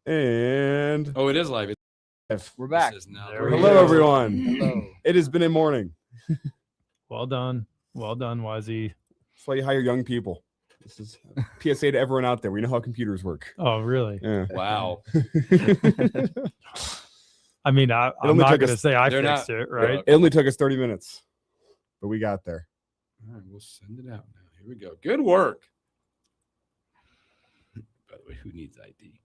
And it is live. We're back. Hello, everyone. Hello. It has been a morning. Well done, Wazzy. That's why you hire young people. This is PSA to everyone out there. We know how computers work. Oh, really? Yeah. Wow. I mean, I'm not going to say I fixed it, right? It only took us 30 minutes, but we got there. All right, we'll send it out now. Here we go. Good work. By the way, who needs ID?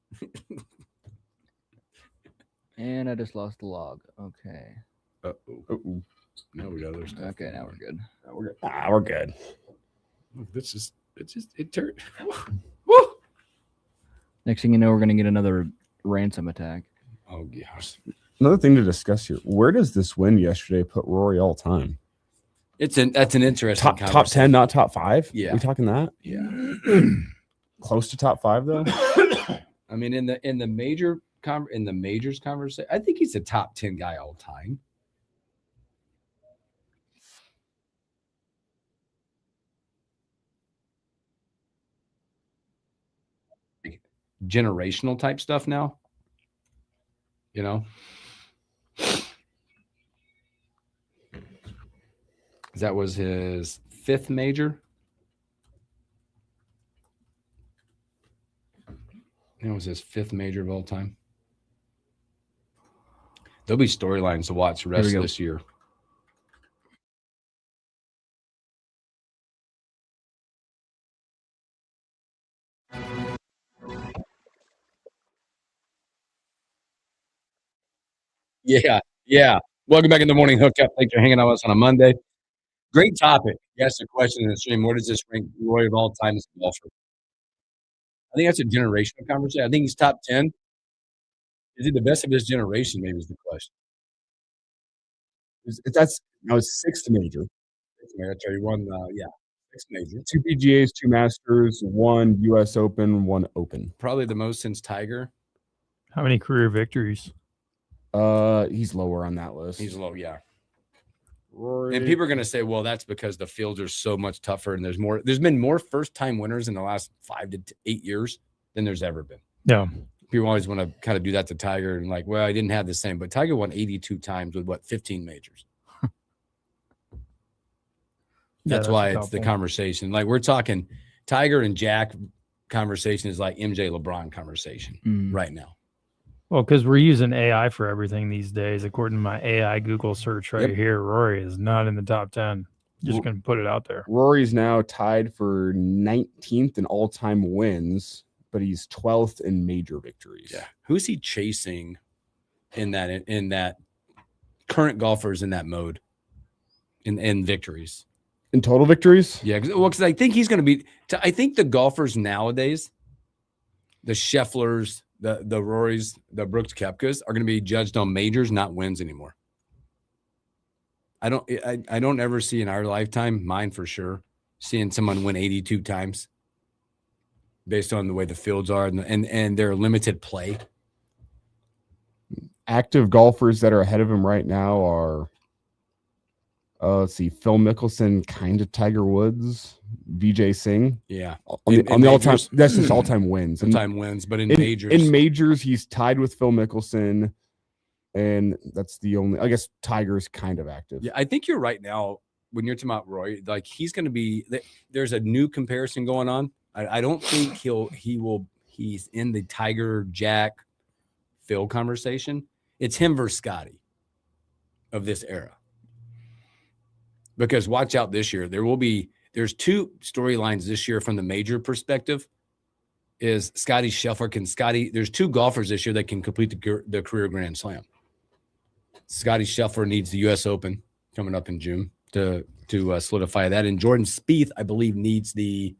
And I just lost the log. Okay. Uh-oh. No, we got other stuff. Okay, now we're good. We're good. Look, it turned. Woo! Next thing you know, we're going to get another ransom attack. Oh, gosh. Another thing to discuss here. Where does this win yesterday put Rory all time? That's an interesting top 10, not top 5? Yeah. We talking that? Yeah. Close to top 5 though? I mean, in the majors conversation, I think he's a top 10 guy all time. Generational type stuff now. You know? That was his 5th major. That was his 5th major of all time. There'll be storylines to watch the rest of this year. Yeah. Welcome back in the morning hookup. Thanks for hanging out with us on a Monday. Great topic. You asked a question in the stream. Where does this rank Roy of all time as a golfer? I think that's a generational conversation. I think he's top 10. Is he the best of his generation? Maybe is the question. That's his 6th major. I tell you one, 6th major. 2 PGAs, 2 Masters, 1 U.S. Open, 1 Open. Probably the most since Tiger. How many career victories? He's lower on that list. He's low, yeah. Rory. And people are going to say, well, that's because the fields are so much tougher and there's been more first-time winners in the last 5 to 8 years than there's ever been. Yeah. People always want to kind of do that to Tiger and like, well, I didn't have the same. But Tiger won 82 times with, 15 majors? That's why it's the conversation. Like, we're talking Tiger and Jack conversation is like MJ LeBron conversation right now. Well, because we're using AI for everything these days. According to my AI Google search right here, Rory is not in the top 10. Just going to put it out there. Rory's now tied for 19th in all-time wins, but he's 12th in major victories. Yeah. Who's he chasing in that current golfers in that mode in victories? In total victories? Yeah. Because I think he's going to be – I think the golfers nowadays, the Schefflers – the Rorys, the Brooks Koepkas are going to be judged on majors, not wins anymore. I don't ever see in our lifetime, mine for sure, seeing someone win 82 times based on the way the fields are and their limited play. Active golfers that are ahead of him right now are, let's see, Phil Mickelson, kind of Tiger Woods, Vijay Singh. Yeah. On the all-time, that's just all-time wins. All-time wins, but in majors. In majors, he's tied with Phil Mickelson, and that's the only, I guess Tiger's kind of active. Yeah, I think you're right now when you're talking about Roy, like he's going to be, there's a new comparison going on. I don't think he's in the Tiger, Jack, Phil conversation. It's him versus Scotty of this era. Because watch out this year. There's 2 storylines this year from the major perspective. Is Scotty Scheffler there's 2 golfers this year that can complete the career Grand Slam. Scotty Scheffler needs the U.S. Open coming up in June to solidify that. And Jordan Spieth, I believe, needs the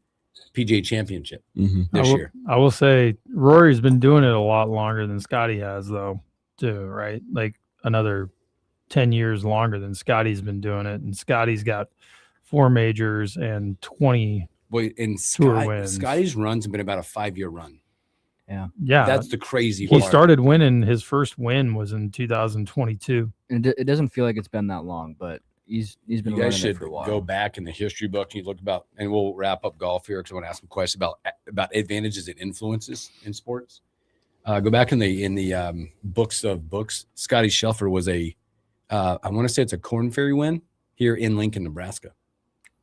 PGA Championship this year. I will say Rory's been doing it a lot longer than Scotty has, though, too, right? Like another 10 years longer than Scotty's been doing it. And Scotty's got 4 majors and 20 tour wins. Scotty's runs have been about a 5-year run. Yeah. That's the crazy part. He started winning. His first win was in 2022. And it doesn't feel like it's been that long, but he's been You guys running it should for a while. go back in the history book and you look about, and we'll wrap up golf here because I want to ask some questions about advantages and influences in sports. Go back in the books of books. Scotty Scheffler was I want to say it's a Corn Ferry win here in Lincoln, Nebraska.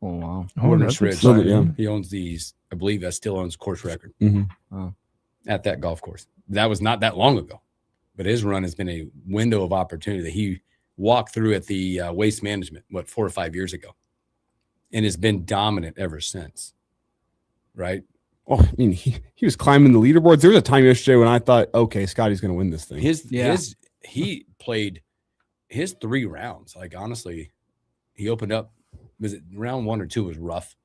Oh wow. Oh, Wilderness that's Ridge. exciting. He owns these. I believe that still owns course record Mhm. at that golf course. That was not that long ago, but his run has been a window of opportunity that he walked through at the Waste Management 4 or 5 years ago, and has been dominant ever since. Right. Oh, I mean, he was climbing the leaderboards. There was a time yesterday when I thought, okay, Scotty's going to win this thing. He played his 3 rounds. Like, honestly, he opened up. Was it round 1 or 2 was rough,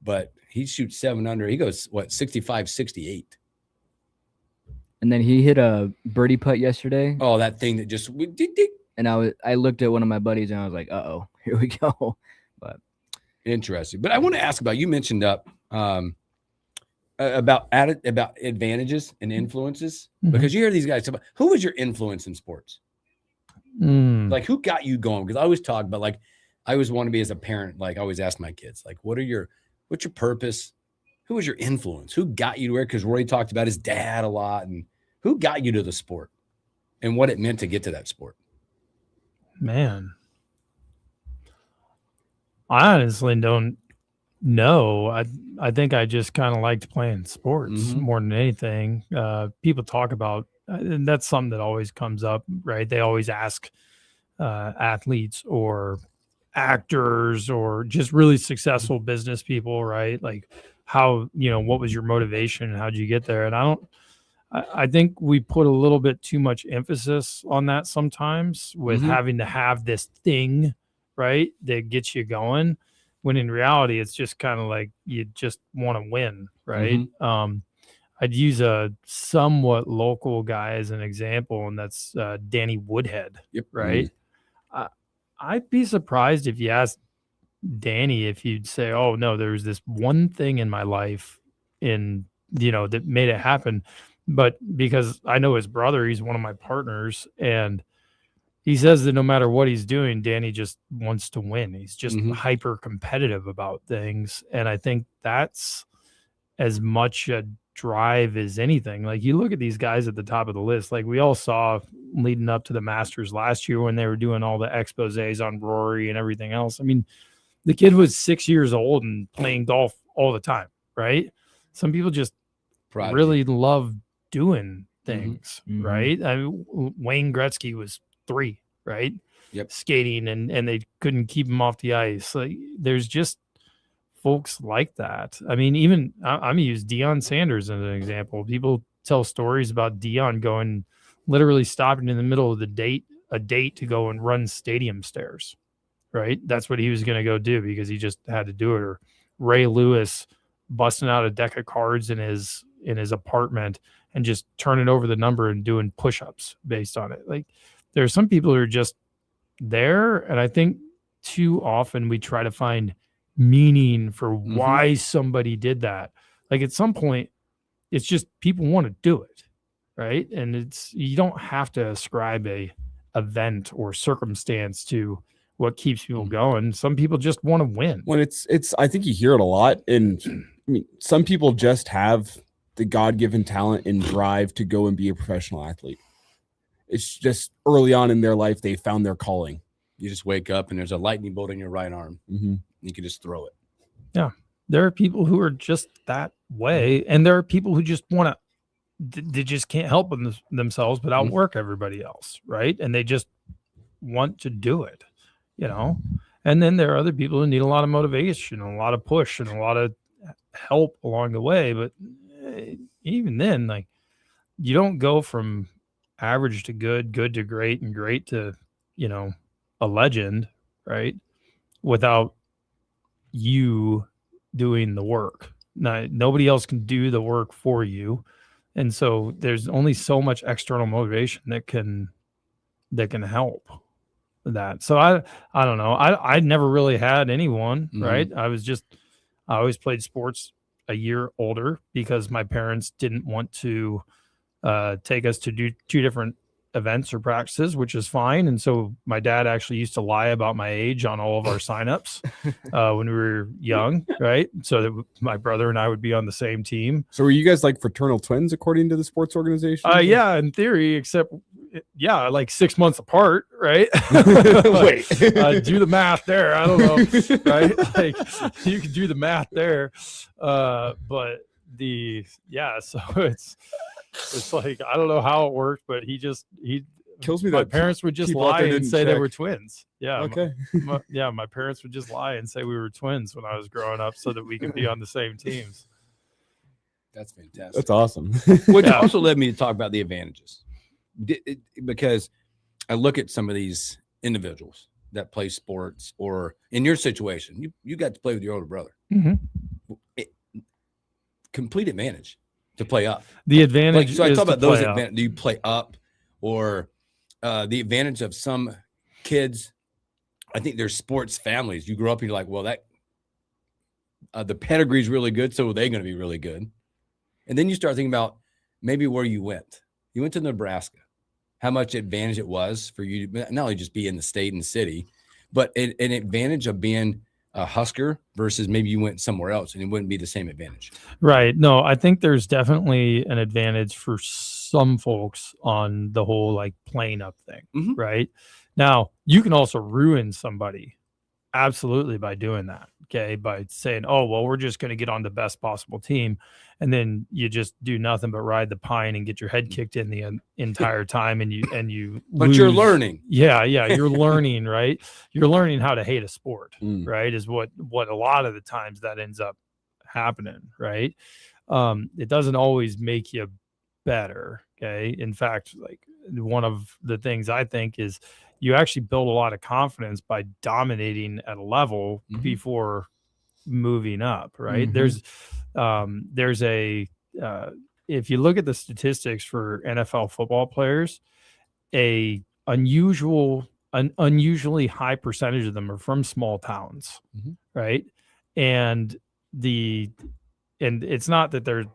but he shoots 7 under. He goes 65, 68. And then he hit a birdie putt yesterday. Oh, that thing that just And I looked at one of my buddies and I was like, uh-oh, here we go. But interesting. But I want to ask about, you mentioned about advantages and influences, Mhm. because you hear these guys talk about, who was your influence in sports? Like, who got you going? Because I always talk about, like, I always want to be, as a parent, like, I always ask my kids, like, what's your purpose? Who was your influence? Who got you to where? Because Roy talked about his dad a lot, and who got you to the sport and what it meant to get to that sport. Man, I honestly don't know. I think I just kind of liked playing sports more than anything. People talk about, and that's something that always comes up, right? They always ask athletes or actors or just really successful business people, right? Like, how, what was your motivation and how'd you get there? And I think we put a little bit too much emphasis on that sometimes, with having to have this thing, right, that gets you going, when in reality it's just kind of like you just want to win, right? I'd use a somewhat local guy as an example, and that's Danny Woodhead. Yep. Right. I'd be surprised if you asked Danny if you'd say, oh no, there's this one thing in my life that made it happen. But because I know his brother, he's one of my partners, and he says that no matter what he's doing, Danny just wants to win. He's just hyper competitive about things. And I think that's as much a drive as anything. Like, you look at these guys at the top of the list, like we all saw leading up to the Masters last year when they were doing all the exposés on Rory and everything else. I mean, the kid was 6 years old and playing golf all the time, right? Some people just really love doing things, right? I mean, Wayne Gretzky was 3, right? Yep. Skating, and they couldn't keep him off the ice. Like, there's just folks like that. I mean, even I'm gonna use Deion Sanders as an example. People tell stories about Deion going, literally stopping in the middle of a date to go and run stadium stairs, right? That's what he was going to go do because he just had to do it. Or Ray Lewis busting out a deck of cards in his apartment and just turning over the number and doing push-ups based on it. Like, there are some people who are just there, and I think too often we try to find meaning for why somebody did that. Like, at some point, it's just people want to do it, right? And you don't have to ascribe a event or circumstance to what keeps people going. Some people just want to win. When it's I think you hear it a lot, and I mean, some people just have the God-given talent and drive to go and be a professional athlete. It's just early on in their life they found their calling. You just wake up and there's a lightning bolt in your right arm. You can just throw it. Yeah. There are people who are just that way. And there are people who just want to, they just can't help themselves but outwork everybody else. Right. And they just want to do it, And then there are other people who need a lot of motivation, and a lot of push, and a lot of help along the way. But even then, like, you don't go from average to good to great, and great to, a legend, right? Without you doing the work. Now, nobody else can do the work for you. And so there's only so much external motivation that can help that. So I don't know. I never really had anyone, right? I always played sports a year older because my parents didn't want to take us to do 2 different events or practices, which is fine. And so my dad actually used to lie about my age on all of our signups when we were young, right? So that my brother and I would be on the same team. So were you guys like fraternal twins according to the sports organization? Yeah, in theory, except like 6 months apart, right? Wait. Do the math there. I don't know, right? Like you can do the math there, but so it's like I don't know how it worked, but he kills me my that parents would just people out lie there and didn't say they check. were twins. Yeah, Okay. my parents would just lie and say we were twins when I was growing up, so that we could be on the same teams. That's fantastic. That's awesome. Which Yeah. also led me to talk about the advantages, because I look at some of these individuals that play sports, or in your situation, you got to play with your older brother. Complete advantage to play up. The advantage. So I is talk to about those play up. advantages. Do you play up, or the advantage of some kids? I think there's sports families. You grow up and you're like, well, that the pedigree is really good, so they're going to be really good. And then you start thinking about maybe where you went. You went to Nebraska. How much advantage it was for you to not only just be in the state and the city, but an advantage of being a Husker versus maybe you went somewhere else and it wouldn't be the same advantage. Right. No, I think there's definitely an advantage for some folks on the whole like playing up thing. Mhm. Right. Now, you can also ruin somebody absolutely by doing that. Okay. By saying, oh, well, we're just going to get on the best possible team. And then you just do nothing but ride the pine and get your head kicked in the entire time. And you But you're lose. learning. Yeah. You're learning, right? You're learning how to hate a sport, Mm. right? Is what a lot of the times that ends up happening, right? It doesn't always make you better. Okay. In fact, like one of the things I think is you actually build a lot of confidence by dominating at a level Mhm. before moving up, right? Mhm. There's a if you look at the statistics for NFL football players, an unusually high percentage of them are from small towns, Mhm. right? And it's not that there's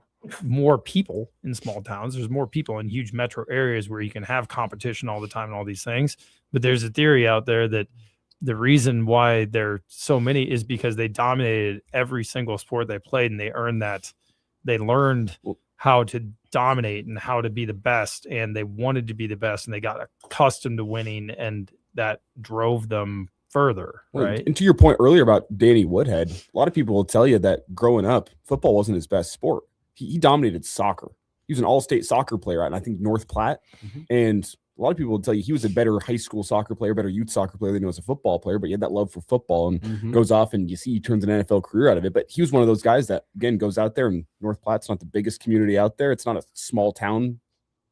more people in small towns. There's more people in huge metro areas where you can have competition all the time and all these things. But there's a theory out there that the reason why there are so many is because they dominated every single sport they played, and they earned that. They learned how to dominate and how to be the best, and they wanted to be the best, and they got accustomed to winning, and that drove them further, Well, right? And to your point earlier about Danny Woodhead, a lot of people will tell you that growing up, football wasn't his best sport. He dominated soccer. He was an all-state soccer player at, I think, North Platte. Mhm. And a lot of people will tell you he was a better high school soccer player, better youth soccer player than he was a football player, but he had that love for football and Mhm. goes off and you see he turns an NFL career out of it. But he was one of those guys that, again, goes out there, and North Platte's not the biggest community out there. It's not a small town,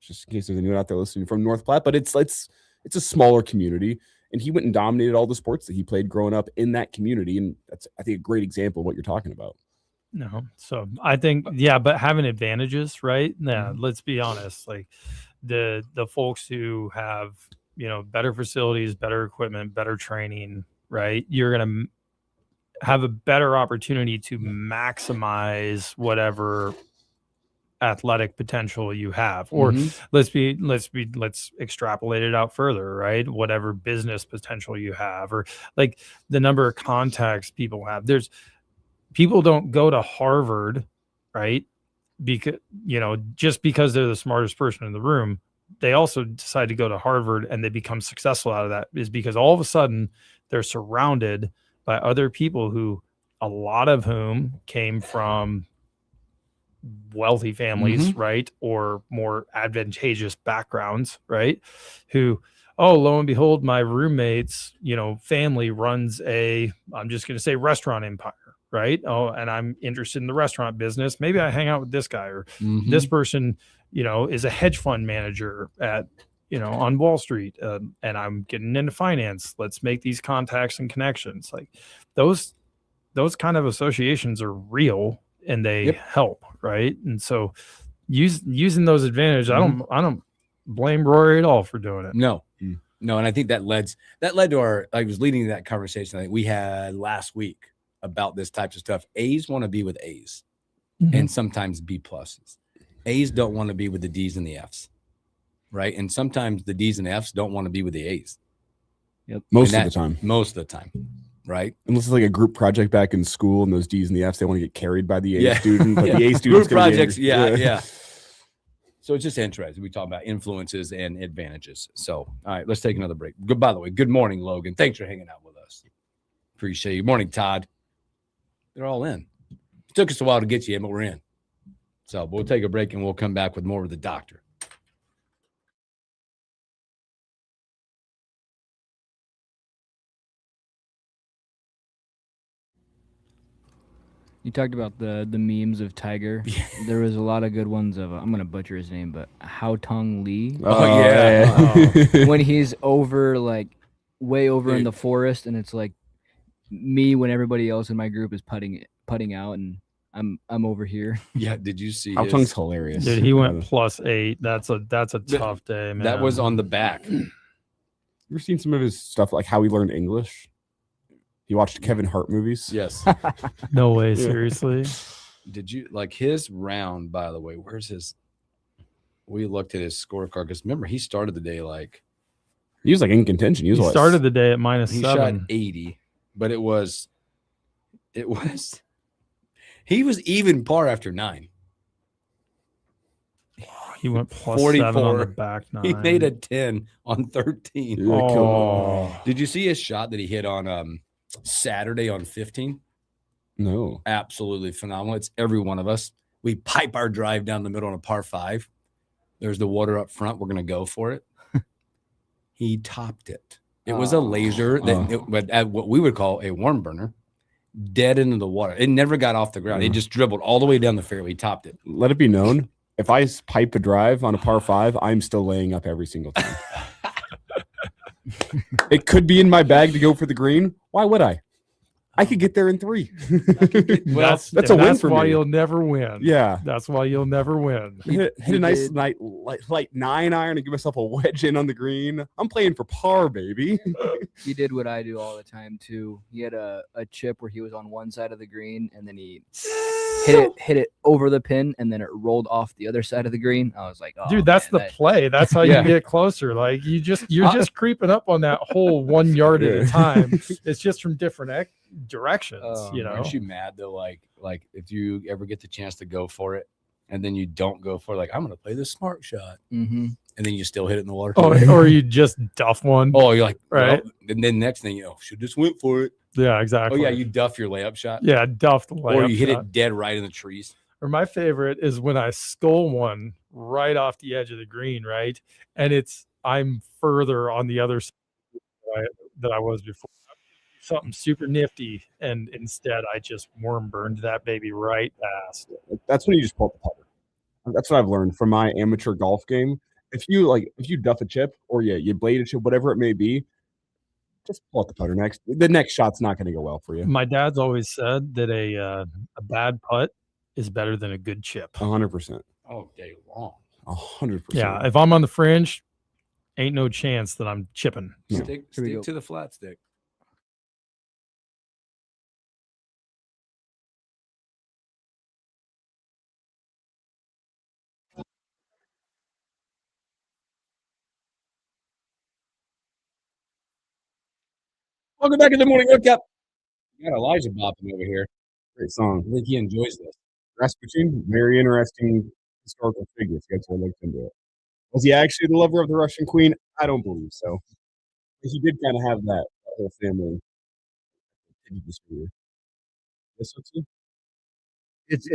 just in case there's anyone out there listening from North Platte, but it's a smaller community. And he went and dominated all the sports that he played growing up in that community. And that's, I think, a great example of what you're talking about. No. So I think, but having advantages, right? Yeah. Let's be honest. Like the folks who have, better facilities, better equipment, better training, right? You're going to have a better opportunity to maximize whatever athletic potential you have, or let's extrapolate it out further, right? Whatever business potential you have, or like the number of contacts people have. People don't go to Harvard, right? Because, just because they're the smartest person in the room, they also decide to go to Harvard and they become successful out of that, is because all of a sudden they're surrounded by other people who, a lot of whom came from wealthy families, right? Or more advantageous backgrounds, right? Who, oh, lo and behold, my roommate's, family runs I'm just going to say restaurant empire. Right. Oh, and I'm interested in the restaurant business. Maybe I hang out with this guy, or this person, is a hedge fund manager at, on Wall Street, and I'm getting into finance. Let's make these contacts and connections. Like those kind of associations are real, and they help. Right. And so using those advantages, I don't blame Rory at all for doing it. No. And I think that led to I was leading to that conversation I think we had last week about this types of stuff. A's want to be with A's and sometimes B pluses. A's don't want to be with the D's and the F's. right? And sometimes the D's and F's don't want to be with the A's. Most And of the time. Most of the time, right? Unless it's like a group project back in school and those D's and the F's, they want to get carried by the A Yeah. student. But Yeah. the A student's Group gonna be projects, angry. yeah. So it's just interesting. We talk about influences and advantages. So, all right, let's take another break. Good. By the way, good morning, Logan. Thanks for hanging out with us. Appreciate you. Morning, Todd. They're all in. It took us a while to get you in, but we're in. So we'll take a break and we'll come back with more with the doctor. You talked about the memes of Tiger. There was a lot of good ones of I'm gonna butcher his name, but Hao Tong Lee. Oh, yeah. When he's over way over in the forest, and it's like me when everybody else in my group is putting out, and I'm over here. Yeah. Did you see Hao Tong's hilarious. Dude, he went +8. That's a tough day, man. That was on the back. You ever seen some of his stuff, like how he learned English? He watched Kevin Hart movies. Yes. No way, seriously. Did you like his round, by the way? Where's his? We looked at his scorecard because remember, he started the day like He was like in contention. He started the day at -7. he shot 80, but it was he was even par after 9. He went +7 on 44. the back 9. He made a 10 on 13. Yeah, Oh, Did you see his shot that he hit on Saturday on 15? No. Absolutely phenomenal. It's every one of us. We pipe our drive down the middle on a par 5. There's the water up front. We're going to go for it. He topped it. It was a laser that what we would call a worm burner, dead into the water. It never got off the ground. It just dribbled all the way down the fairway. He topped it. Let it be known, if I pipe a drive on a par 5, I'm still laying up every single time. It could be in my bag to go for the green. Why would I? I could get there in 3. that's a win for why me. you'll never win. Yeah. That's why you'll never win. Hit a nice light 9 iron and give myself a wedge in on the green. I'm playing for par, baby. He did what I do all the time too. He had a chip where he was on one side of the green, and then he hit it over the pin, and then it rolled off the other side of the green. I was like, oh, Dude, that's man, the play. That's how Yeah. you get closer. Like you're just creeping up on that hole 1 yard at a time. It's just from different directions, you know. Aren't you mad though? Like if you ever get the chance to go for it and then you don't go for it, like I'm gonna play this smart shot, Mm-hmm. and then you still hit it in the water. or you just duff one. Oh, you're like, Right. well, and then next thing you know, should just went for it. Yeah, Oh exactly. yeah, you duff your layup shot. yeah, duff the Or layup you hit shot. it dead right in the trees. Or my favorite is when I skull one right off the edge of the green, right? And I'm further on the other side that I was before. Something super nifty, and instead I just worm burned that baby right past. That's when you just pull up the putter. That's what I've learned from my amateur golf game. If you duff a chip or you blade a chip, whatever it may be, just pull up the putter next. The next shot's not going to go well for you. My dad's always said that a bad putt is better than a good chip. 100%. Oh, day long. 100%. Yeah, if I'm on the fringe, ain't no chance that I'm chipping. No. Stick Here we go. to the flat stick. Welcome back to the morning hookup. We got Elijah bopping over here. Great song. I think he enjoys this. Rasputin, very interesting historical figure. If you guys want to look into it. Was he actually the lover of the Russian queen? I don't believe so. But he did kind of have that whole family. This one too? It's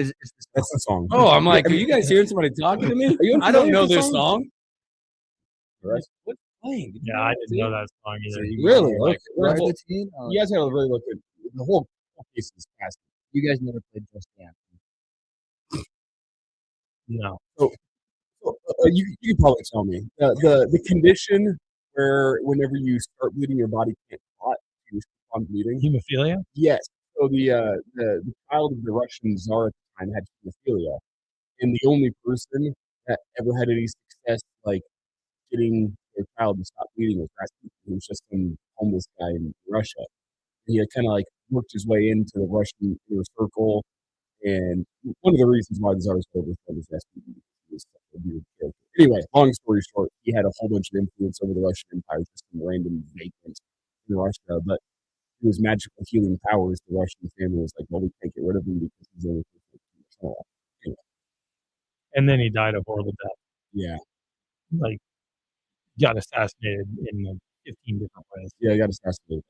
That's the song. Oh, I'm like, are you guys hearing somebody talking to me? I don't know this song. Right. What's playing? Did you Yeah, I know didn't know that song either. Really? Like, Okay. Well, Rasputin. you guys had to really look at the whole piece is past. You guys never played Just Dance. No. You can probably tell me the condition where whenever you start bleeding, your body can't clot. You keep on bleeding. Hemophilia? Yes. So the child of the Russian Tsar at the time had hemophilia, and the only person that ever had any success like getting their child to stop bleeding was Rasputin. He was just some homeless guy in Russia. And he had kind of like worked his way into the Russian inner circle, and one of the reasons why the Tsar was overthrown was Rasputin. He was a weird character. Anyway, long story short, he had a whole bunch of influence over the Russian Empire, just some random vagrant in Russia, but his magical healing powers, the Russian family was like, well, we can't get rid of him because he's only 15 years old. Anyway, And then he died a horrible death. yeah, Like, got assassinated in like 15 different ways. yeah, he got assassinated.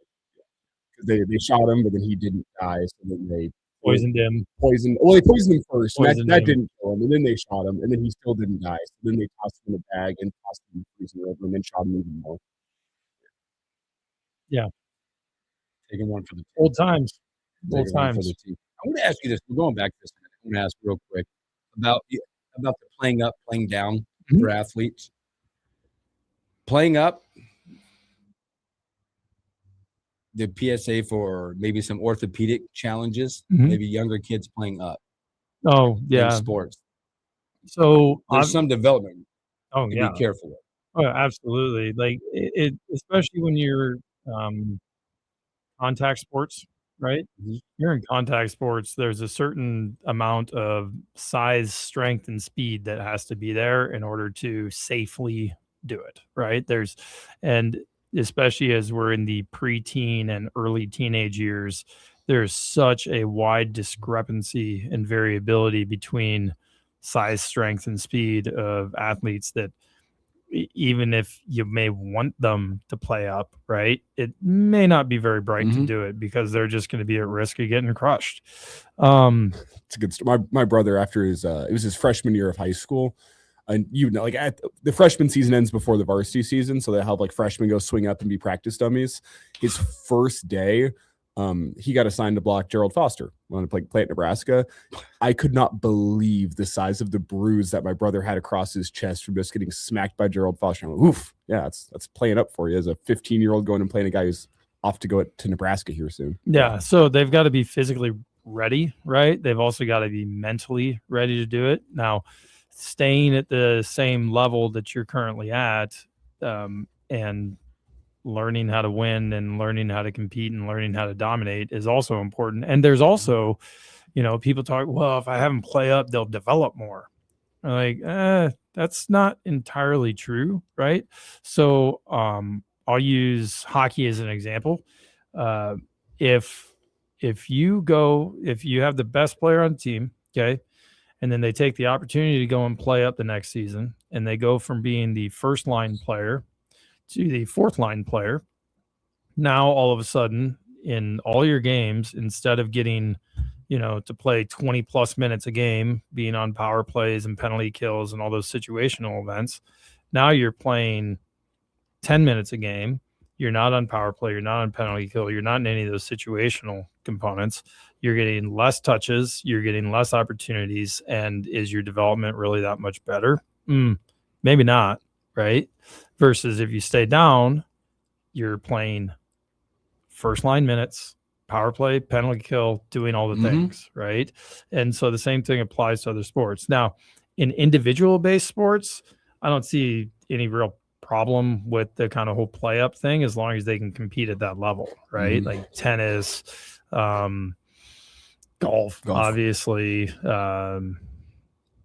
Because they shot him, but then he didn't die, so then they Poisoned him. they poisoned him first, and Poisoned that him. didn't kill him, and then they shot him, and then he still didn't die, so then they tossed him in a bag and tossed him in the freezing river, and then shot him even more. Taking one for the Old times. Old Taking one for times. the team. I want to ask you this. We're going back to this. I want to ask real quick about the playing up, playing down for athletes. Playing up, the PSA for maybe some orthopedic challenges, maybe younger kids playing up. Oh, In yeah. sports. So There's some development oh to yeah. be careful with. Oh, absolutely. Like it especially when you're contact sports, right? Mhm. You're in contact sports, there's a certain amount of size, strength, and speed that has to be there in order to safely do it, right? And especially as we're in the preteen and early teenage years, there's such a wide discrepancy and variability between size, strength, and speed of athletes that even if you may want them to play up, right, it may not be very bright to do it because they're just going to be at risk of getting crushed. It's a good story. My brother, after his it was his freshman year of high school, and like the freshman season ends before the varsity season, so they help like freshmen go swing up and be practice dummies. His first day, he got assigned to block Gerald Foster when I play at Nebraska. I could not believe the size of the bruise that my brother had across his chest from just getting smacked by Gerald Foster. I'm like, oof, yeah, that's playing up for you as a 15-year-old going and playing a guy who's off to go to Nebraska here soon. Yeah, so they've got to be physically ready, right? They've also got to be mentally ready to do it. Now, staying at the same level that you're currently at, and learning how to win and learning how to compete and learning how to dominate is also important. And there's also, people talk, well, if I have them play up, they'll develop more. I'm like, that's not entirely true, right? So I'll use hockey as an example. If you have the best player on the team, okay, and then they take the opportunity to go and play up the next season, and they go from being the first line player to the fourth line player. Now, all of a sudden, in all your games, instead of getting, to play 20 plus minutes a game, being on power plays and penalty kills and all those situational events, now you're playing 10 minutes a game. You're not on power play. You're not on penalty kill. You're not in any of those situational components. You're getting less touches. You're getting less opportunities. And is your development really that much better? Maybe not, right? Versus if you stay down, you're playing first line minutes, power play, penalty kill, doing all the things, right? And so the same thing applies to other sports. Now, in individual based sports, I don't see any real problem with the kind of whole play up thing as long as they can compete at that level, right? Like tennis, golf, obviously.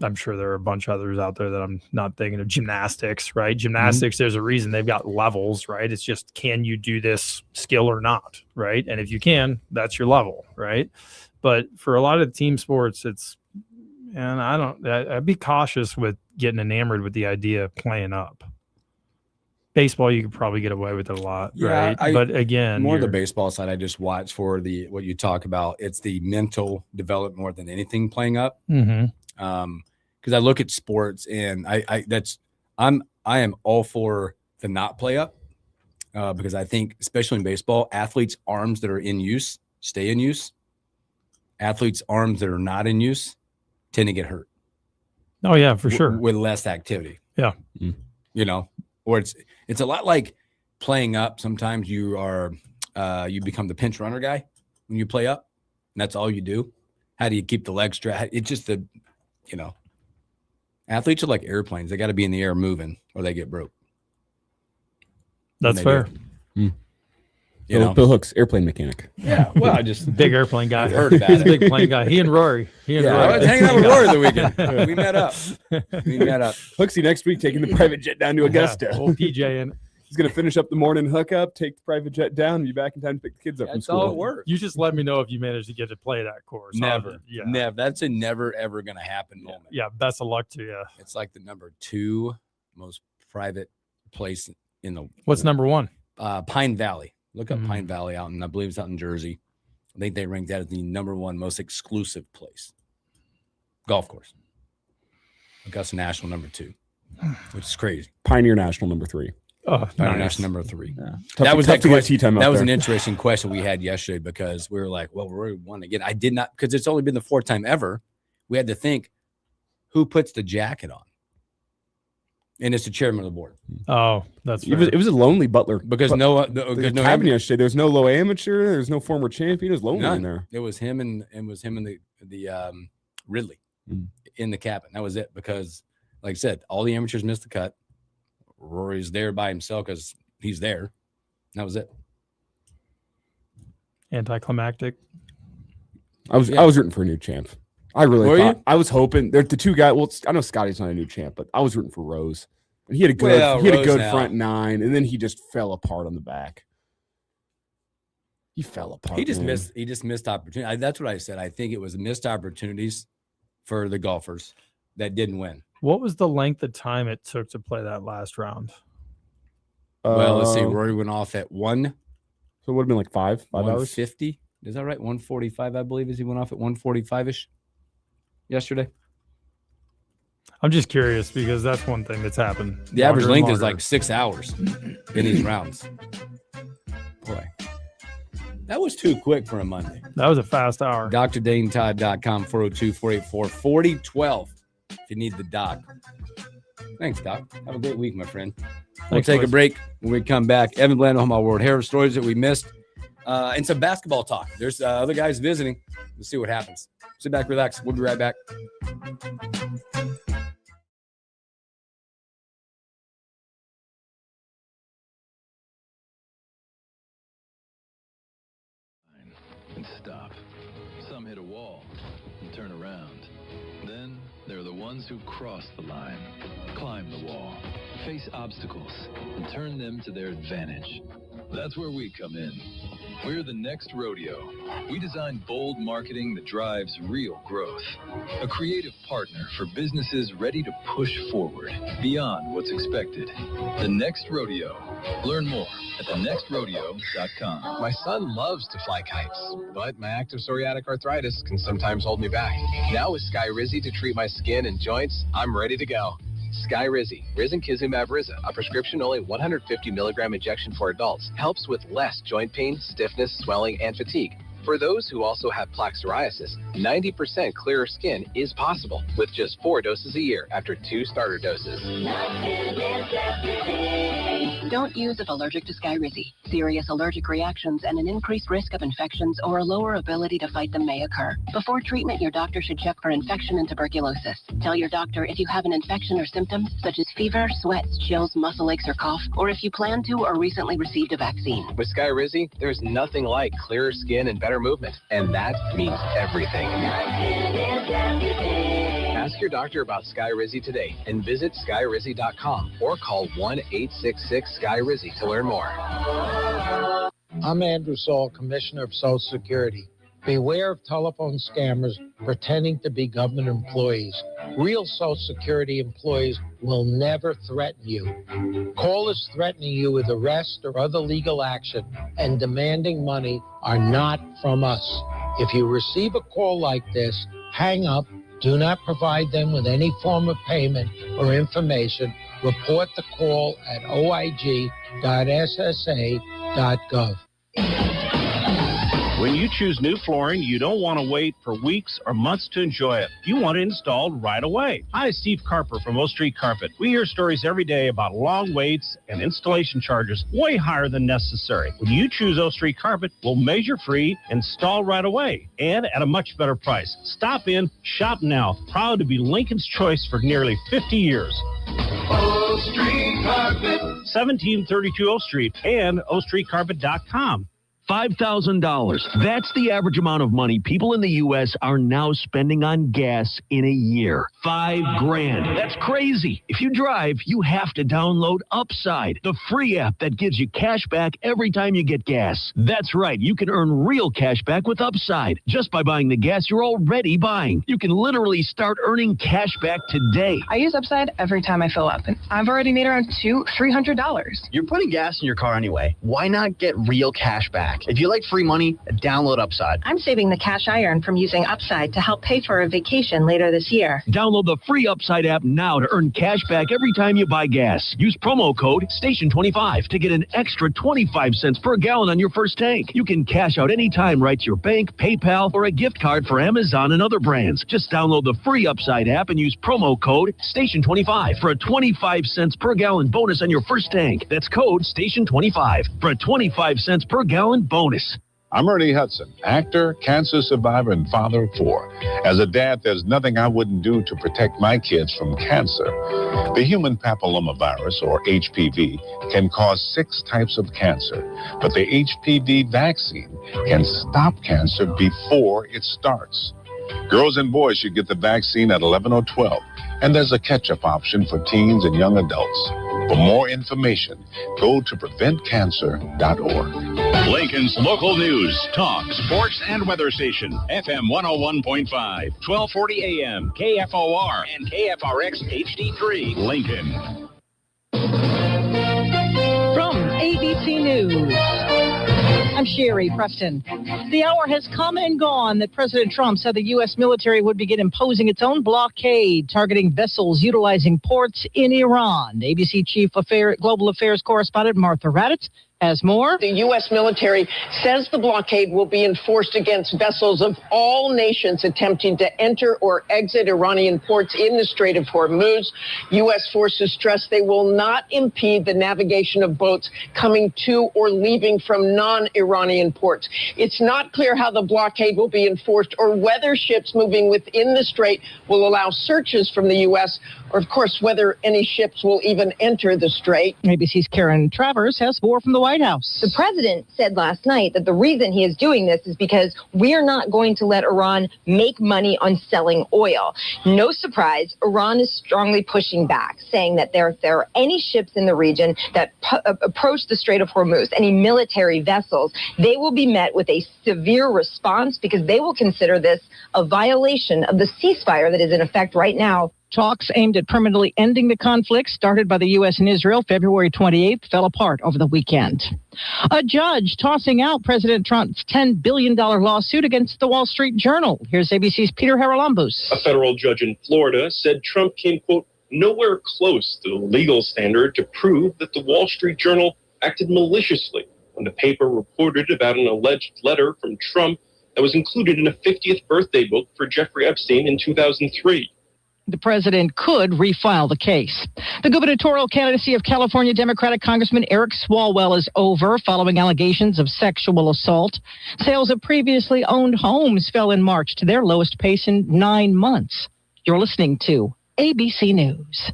I'm sure there are a bunch of others out there that I'm not thinking of. Gymnastics, right? Gymnastics, there's a reason they've got levels, right? It's just, can you do this skill or not, right? And if you can, that's your level, right? But for a lot of team sports, I'd be cautious with getting enamored with the idea of playing up. Baseball, you could probably get away with it a lot, right? But again, more the baseball side, I just watch for what you talk about. It's the mental development more than anything playing up. Because I look at sports and I am all for the not play up because I think, especially in baseball, athletes' arms that are in use stay in use. Athletes' arms that are not in use tend to get hurt. Oh yeah, for sure. With less activity. Yeah. Or it's a lot like playing up. Sometimes you become the pinch runner guy when you play up, and that's all you do. How do you keep the legs straight? It's just athletes are like airplanes. They got to be in the air moving or they get broke. That's fair. You know? Bill Hooks, airplane mechanic. Yeah. Well, I just Big airplane guy. I've heard about He's a it. big plane guy. He and Rory. I was hanging out with Rory the weekend. We met up. Hooksy next week taking the private jet down to Augusta. Yeah, old PJ and He's gonna finish up the morning hookup, take the private jet down, and be back in time to pick the kids up from That's school. all it works. you just let me know if you manage to get to play that course. Never. Yeah. Never. That's a never ever gonna happen moment. Yeah. Best of luck to you. It's like the number 2 most private place in the What's number 1? Pine Valley. Look up Mhm. Pine Valley out in, I believe it's out in Jersey. I think they ranked that as the number 1 most exclusive place. Golf course. Augusta National number 2, which is crazy. Pioneer National number 3. Oh, Pioneer nice. National number 3. Yeah. That was tough that to get question. tea time. That out was there. an interesting question we had yesterday because we were like, well, Rory won again. I did not, because it's only been the 4th time ever. We had to think, who puts the jacket on? And it's the chairman of the board. Oh, that's It was a lonely Butler Because but no the no cabin yesterday. There's no low amateur. There's no former champion. It was lonely None. in there. It was him and the Ridley in the cabin. That was it. Because, like I said, all the amateurs missed the cut. Rory's there by himself because he's there. That was it. anticlimactic. I was rooting for a new champ. I really Were thought. you? I was hoping they're the two guys. Well, I know Scotty's not a new champ, but I was rooting for Rose. And he had a good, Rose now. front 9, and then he just fell apart on the back. He fell apart. He just man. missed. He just missed opportunity. That's what I said. I think it was missed opportunities for the golfers that didn't win. What was the length of time it took to play that last round? Well, let's see. Uh, Rory went off at 1. So it would have been like 5 hours. 150. Is that right? 145, I believe, is he went off at 145-ish yesterday. I'm just curious because that's one thing that's happened. The average longer and length is longer. like 6 hours in these rounds. Boy, that was too quick for a Monday. That was a fast hour. DrDaneTodd.com, 402-484-4012 if you need the doc. Thanks, Doc. Have a great week, my friend. We'll Thanks, take a boys. break. When we come back, Evan Bland, Omaha World Hair stories that we missed, and some basketball talk. There's other guys visiting. We'll see what happens. Sit back, relax. We'll be right back. And stop. Some hit a wall and turn around. Then there are the ones who cross the line, climb the wall, face obstacles, and turn them to their advantage. That's where we come in. We're the next rodeo. We design bold marketing that drives real growth. A creative partner for businesses ready to push forward beyond what's expected. The Next Rodeo. Learn more at thenextrodeo.com. My son loves to fly kites, but my active psoriatic arthritis can sometimes hold me back. Now with Skyrizi to treat my skin and joints, I'm ready to go. Skyrizi, Risankizumab Riza, a prescription-only 150 milligram injection for adults, helps with less joint pain, stiffness, swelling, and fatigue. For those who also have plaque psoriasis, 90% clearer skin is possible with just 4 doses a year after 2 starter doses. Don't use if allergic to Skyrizi. Serious allergic reactions and an increased risk of infections or a lower ability to fight them may occur. Before treatment, your doctor should check for infection and tuberculosis. Tell your doctor if you have an infection or symptoms such as fever, sweats, chills, muscle aches, or cough, or if you plan to or recently received a vaccine. With Skyrizi, there's nothing like clearer skin and better movement, and that means everything. Ask your doctor about Skyrizi today and visit Skyrizi.com or call 1-866-SKY-RIZZI to learn more. I'm Andrew Saul, Commissioner of Social Security. Beware of telephone scammers pretending to be government employees. Real Social Security employees will never threaten you. Callers threatening you with arrest or other legal action and demanding money are not from us. If you receive a call like this, hang up. Do not provide them with any form of payment or information. Report the call at oig.ssa.gov. When you choose new flooring, you don't want to wait for weeks or months to enjoy it. You want it installed right away. Hi, Steve Carper from O Street Carpet. We hear stories every day about long waits and installation charges way higher than necessary. When you choose O Street Carpet, we'll measure free, install right away, and at a much better price. Stop in, shop now. Proud to be Lincoln's choice for nearly 50 years. O Street Carpet. 1732 O Street and ostreetcarpet.com. $5,000. That's the average amount of money people in the U.S. are now spending on gas in a year. $5,000. That's crazy. If you drive, you have to download Upside, the free app that gives you cash back every time you get gas. That's right. You can earn real cash back with Upside just by buying the gas you're already buying. You can literally start earning cash back today. I use Upside every time I fill up, and I've already made around $300. You're putting gas in your car anyway. Why not get real cash back? If you like free money, download Upside. I'm saving the cash I earn from using Upside to help pay for a vacation later this year. Download the free Upside app now to earn cash back every time you buy gas. Use promo code STATION25 to get an extra 25 cents per gallon on your first tank. You can cash out anytime right to your bank, PayPal, or a gift card for Amazon and other brands. Just download the free Upside app and use promo code STATION25 for a 25 cents per gallon bonus on your first tank. That's code STATION25 for a 25 cents per gallon bonus. I'm Ernie Hudson, actor, cancer survivor, and father of 4. As a dad, there's nothing I wouldn't do to protect my kids from cancer. The human papillomavirus, or HPV, can cause 6 types of cancer, but the HPV vaccine can stop cancer before it starts. Girls and boys should get the vaccine at 11 or 12, and there's a catch-up option for teens and young adults. For more information, go to preventcancer.org. Lincoln's local news, talk, sports, and weather station. FM 101.5, 1240 AM, KFOR, and KFRX HD3, Lincoln. From ABC News, I'm Sherry Preston. The hour has come and gone that President Trump said the U.S. military would begin imposing its own blockade, targeting vessels utilizing ports in Iran. ABC Chief Global Affairs Correspondent Martha Raddatz has more. The U.S. military says the blockade will be enforced against vessels of all nations attempting to enter or exit Iranian ports in the Strait of Hormuz. U.S. forces stress they will not impede the navigation of boats coming to or leaving from non-Iranian ports. It's not clear how the blockade will be enforced or whether ships moving within the strait will allow searches from the U.S. or, of course, whether any ships will even enter the strait. ABC's Karen Travers has more from the White House. The president said last night that the reason he is doing this is because we're not going to let Iran make money on selling oil. No surprise, Iran is strongly pushing back, saying that if there are any ships in the region that approach the Strait of Hormuz, any military vessels, they will be met with a severe response because they will consider this a violation of the ceasefire that is in effect right now. Talks aimed at permanently ending the conflict started by the U.S. and Israel February 28th fell apart over the weekend. A judge tossing out President Trump's $10 billion lawsuit against the Wall Street Journal. Here's ABC's Peter Haralambous. A federal judge in Florida said Trump came, quote, nowhere close to the legal standard to prove that the Wall Street Journal acted maliciously when the paper reported about an alleged letter from Trump that was included in a 50th birthday book for Jeffrey Epstein in 2003. The president could refile the case. The gubernatorial candidacy of California Democratic Congressman Eric Swalwell is over following allegations of sexual assault. Sales of previously owned homes fell in March to their lowest pace in 9 months. You're listening to ABC News.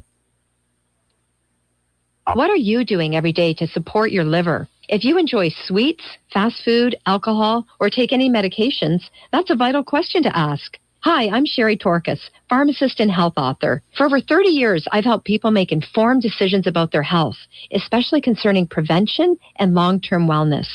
What are you doing every day to support your liver? If you enjoy sweets, fast food, alcohol, or take any medications, that's a vital question to ask. Hi, I'm Sherry Torkas, pharmacist and health author. For over 30 years, I've helped people make informed decisions about their health, especially concerning prevention and long-term wellness.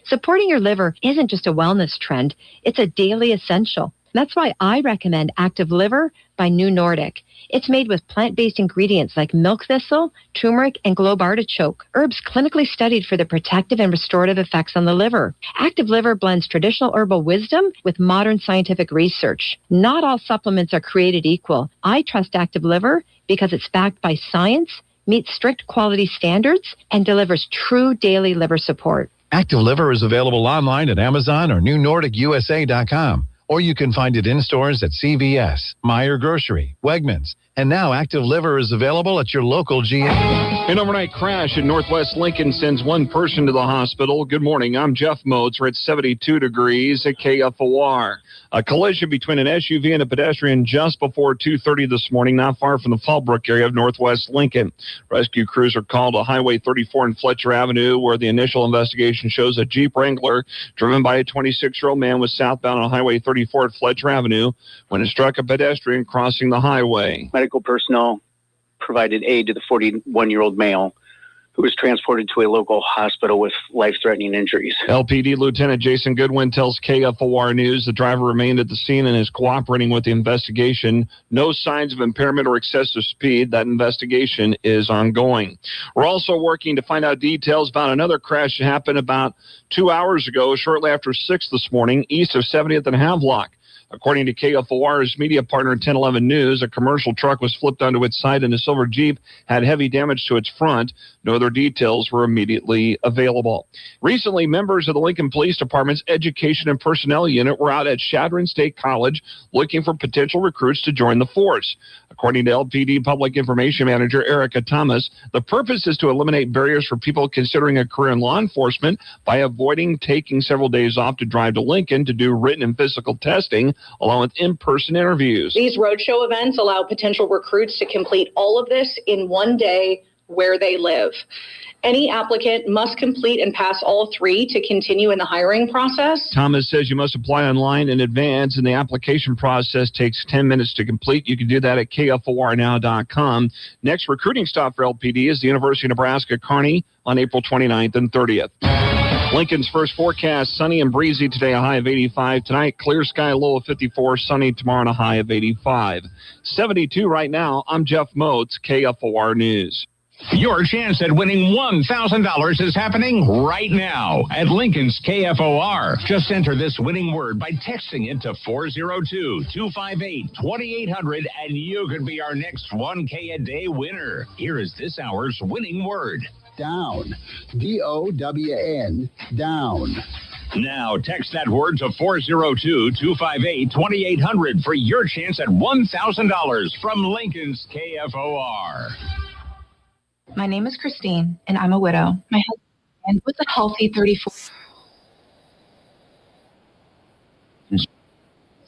Supporting your liver isn't just a wellness trend, it's a daily essential. That's why I recommend Active Liver by New Nordic. It's made with plant-based ingredients like milk thistle, turmeric, and globe artichoke, herbs clinically studied for the protective and restorative effects on the liver. Active Liver blends traditional herbal wisdom with modern scientific research. Not all supplements are created equal. I trust Active Liver because it's backed by science, meets strict quality standards, and delivers true daily liver support. Active Liver is available online at Amazon or NewNordicUSA.com. Or you can find it in stores at CVS, Meijer Grocery, Wegmans, And now Active Liver is available at your local GM. An overnight crash in Northwest Lincoln sends one person to the hospital. Good morning. I'm Jeff Moats. We're at 72 degrees at KFOR. A collision between an SUV and a pedestrian just before 2:30 this morning, not far from the Fallbrook area of Northwest Lincoln. Rescue crews are called to Highway 34 and Fletcher Avenue, where the initial investigation shows a Jeep Wrangler driven by a 26-year-old man was southbound on Highway 34 at Fletcher Avenue when it struck a pedestrian crossing the highway. Medical personnel provided aid to the 41-year-old male who was transported to a local hospital with life-threatening injuries. LPD Lieutenant Jason Goodwin tells KFOR News the driver remained at the scene and is cooperating with the investigation. No signs of impairment or excessive speed. That investigation is ongoing. We're also working to find out details about another crash that happened about 2 hours ago, shortly after 6 this morning, east of 70th and Havelock. According to KFOR's media partner 1011 News, a commercial truck was flipped onto its side and a silver Jeep had heavy damage to its front. No other details were immediately available. Recently, members of the Lincoln Police Department's Education and Personnel Unit were out at Chadron State College looking for potential recruits to join the force. According to LPD Public Information Manager Erica Thomas, the purpose is to eliminate barriers for people considering a career in law enforcement by avoiding taking several days off to drive to Lincoln to do written and physical testing, along with in-person interviews. These roadshow events allow potential recruits to complete all of this in one day where they live. Any applicant must complete and pass all three to continue in the hiring process. Thomas says you must apply online in advance, and the application process takes 10 minutes to complete. You can do that at KFORnow.com. Next recruiting stop for LPD is the University of Nebraska Kearney on April 29th and 30th. Lincoln's first forecast, sunny and breezy today, a high of 85. Tonight, clear sky, low of 54. Sunny tomorrow and a high of 85. 72 right now. I'm Jeff Moats, KFOR News. Your chance at winning $1,000 is happening right now at Lincoln's KFOR. Just enter this winning word by texting it to 402-258-2800 and you could be our next 1K a day winner. Here is this hour's winning word. Down. D-O-W-N. Down. Now text that word to 402-258-2800 for your chance at $1,000 from Lincoln's KFOR. My name is Christine, and I'm a widow. My husband was a healthy 34.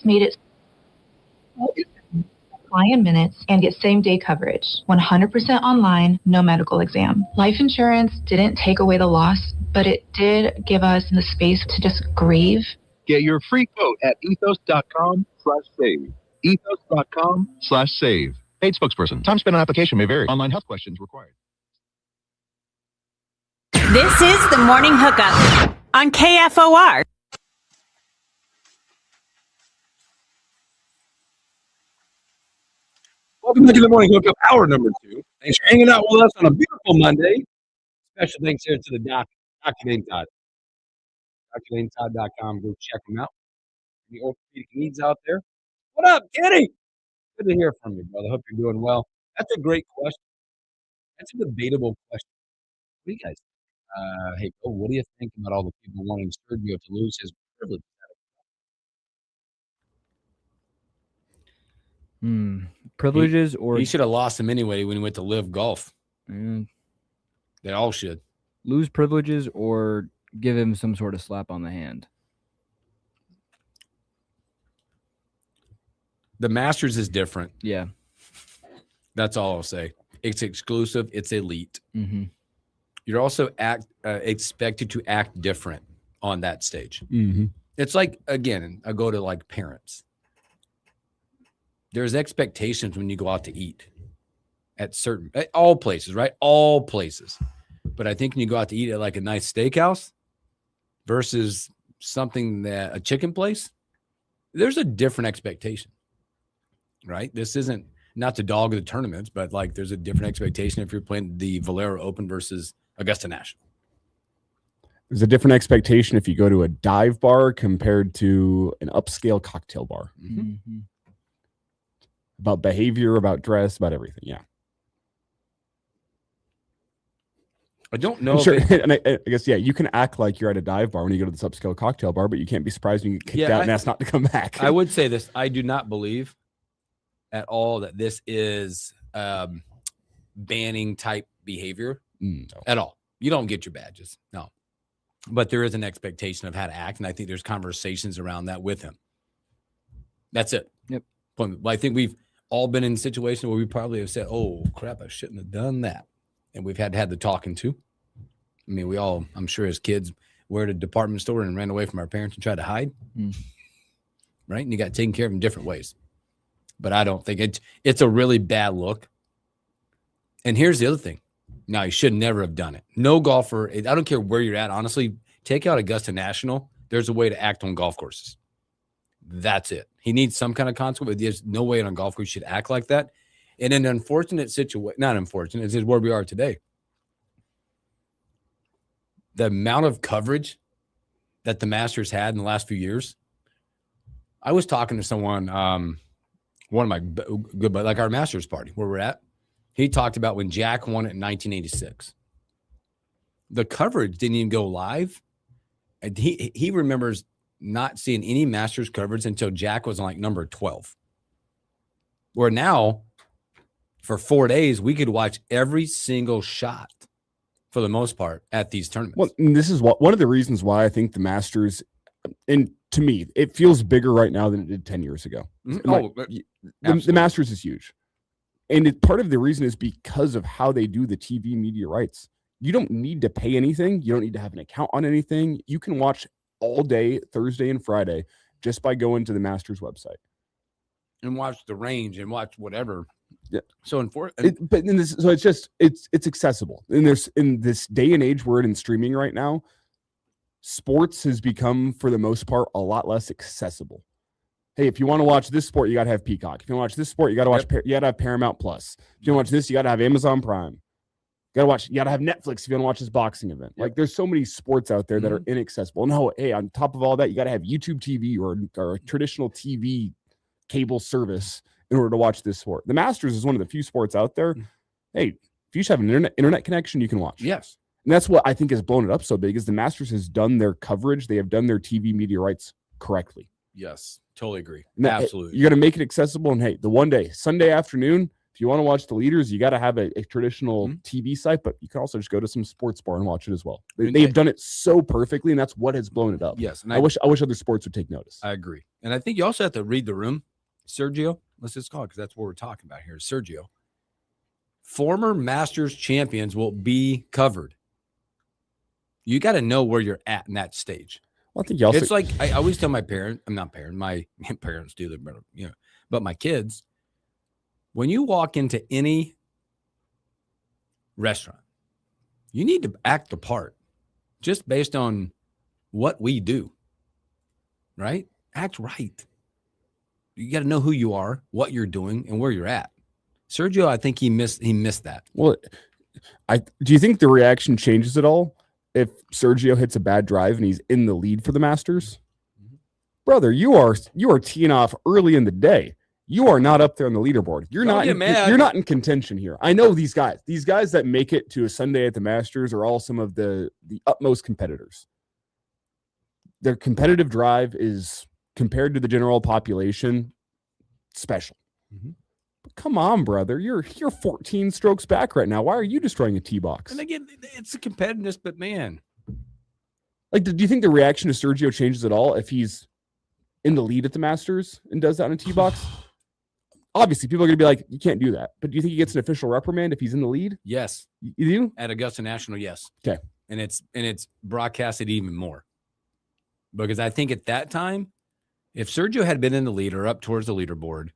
Made it apply in minutes and get same-day coverage. 100% online, no medical exam. Life insurance didn't take away the loss, but it did give us the space to just grieve. Get your free quote at ethos.com/save. Ethos.com/save. Paid spokesperson. Time spent on application may vary. Online health questions required. This is the Morning Hookup on KFOR. Welcome back to the Morning Hookup, hour number 2. Thanks for hanging out with us on a beautiful Monday. Special thanks here to the Dr. Dane Todd. DrDaneTodd.com. Go check him out. Any orthopedic needs out there? What up, Kenny? Good to hear from you, brother. Hope you're doing well. That's a great question. That's a debatable question. What do you guys think? Hey, Bill, what do you think about all the people wanting Sergio to lose his privilege? Privileges or He should have lost them anyway when he went to live golf. They all should. lose privileges or give him some sort of slap on the hand? The Masters is different. Yeah. That's all I'll say. It's exclusive. It's elite. Mm-hmm. You're also expected to act different on that stage. Mm-hmm. It's like, again, I go to like parents. There's expectations when you go out to eat at all places, right? All places. But I think when you go out to eat at like a nice steakhouse versus a chicken place, there's a different expectation, right? This isn't not to dog the tournaments, but like there's a different expectation if you're playing the Valero Open versus Augusta National. There's a different expectation if you go to a dive bar compared to an upscale cocktail bar. Mm-hmm. About behavior, about dress, about everything. Yeah. I don't know. Sure. And I guess, yeah, you can act like you're at a dive bar when you go to this upscale cocktail bar, but you can't be surprised when you get kicked out and asked not to come back. I would say this. I do not believe at all that this is banning type behavior at all. You don't get your badges. No. But there is an expectation of how to act. And I think there's conversations around that with him. That's it. Yep. But I think we've all been in situations where we probably have said, oh, crap, I shouldn't have done that. And we've had the talking to. I mean, we all, I'm sure as kids, were at a department store and ran away from our parents and tried to hide. Right? And you got taken care of in different ways. But I don't think it's a really bad look. And here's the other thing. Now, you should never have done it. No golfer, I don't care where you're at. Honestly, take out Augusta National. There's a way to act on golf courses. That's it. He needs some kind of consequence. There's no way on a golf course you should act like that. In an unfortunate situation, not unfortunate, this is where we are today. The amount of coverage that the Masters had in the last few years. I was talking to someone, one of my good, like our Masters party where we're at. He talked about when Jack won it in 1986. The coverage didn't even go live. And he remembers not seeing any Masters coverage until Jack was on like number 12. Where now, for 4 days, we could watch every single shot for the most part at these tournaments. Well, and this is one of the reasons why I think the Masters, and to me, it feels bigger right now than it did 10 years ago. The Masters is huge. And part of the reason is because of how they do the TV media rights. You don't need to pay anything. You don't need to have an account on anything. You can watch all day, Thursday and Friday, just by going to the Masters website. And watch the range and watch whatever. Yeah. So it's accessible. And there's in this day and age we're in streaming right now, sports has become, for the most part, a lot less accessible. Hey, if you want to watch this sport, you got to have Peacock. If you want to watch this sport, you got to watch. You got to have Paramount Plus. If you want to watch this, you got to have Amazon Prime. You got to have Netflix if you want to watch this boxing event. Like, there's so many sports out there that are inaccessible. No, hey, on top of all that, you got to have YouTube TV or a traditional TV cable service in order to watch this sport. The Masters is one of the few sports out there. Hey, if you just have an internet connection, you can watch. Yes. And that's what I think has blown it up so big, is the Masters has done their coverage. They have done their TV media rights correctly. Yes, totally agree. Now, absolutely. You're going to make it accessible. And hey, the one day, Sunday afternoon, if you want to watch the leaders, you got to have a traditional TV site, but you can also just go to some sports bar and watch it as well. They've done it so perfectly, and that's what has blown it up. Yes. And I wish other sports would take notice. I agree. And I think you also have to read the room. Sergio, let's just call it, because that's what we're talking about here. Sergio. Former Masters champions will be covered. You got to know where you're at in that stage. Well, I think you also, it's like I always tell my my parents do the, but my kids, when you walk into any restaurant, you need to act the part just based on what we do, right? Act right. You got to know who you are, what you're doing, and where you're at. Sergio, I think he missed that. Well, do you think the reaction changes at all if Sergio hits a bad drive and he's in the lead for the Masters? Brother, you are teeing off early in the day. You are not up there on the leaderboard. You're not in contention here. I know these guys that make it to a Sunday at the Masters are all some of the utmost competitors. Their competitive drive is, compared to the general population, special. But come on, brother. You're 14 strokes back right now. Why are you destroying a tee box? And again, it's a competitiveness, but man. Like, do you think the reaction to Sergio changes at all if he's in the lead at the Masters and does that on a tee box? Obviously, people are going to be like, you can't do that. But do you think he gets an official reprimand if he's in the lead? Yes. You do? At Augusta National, yes. Okay. And it's broadcasted even more. Because I think at that time, if Sergio had been in the lead or up towards the leaderboard,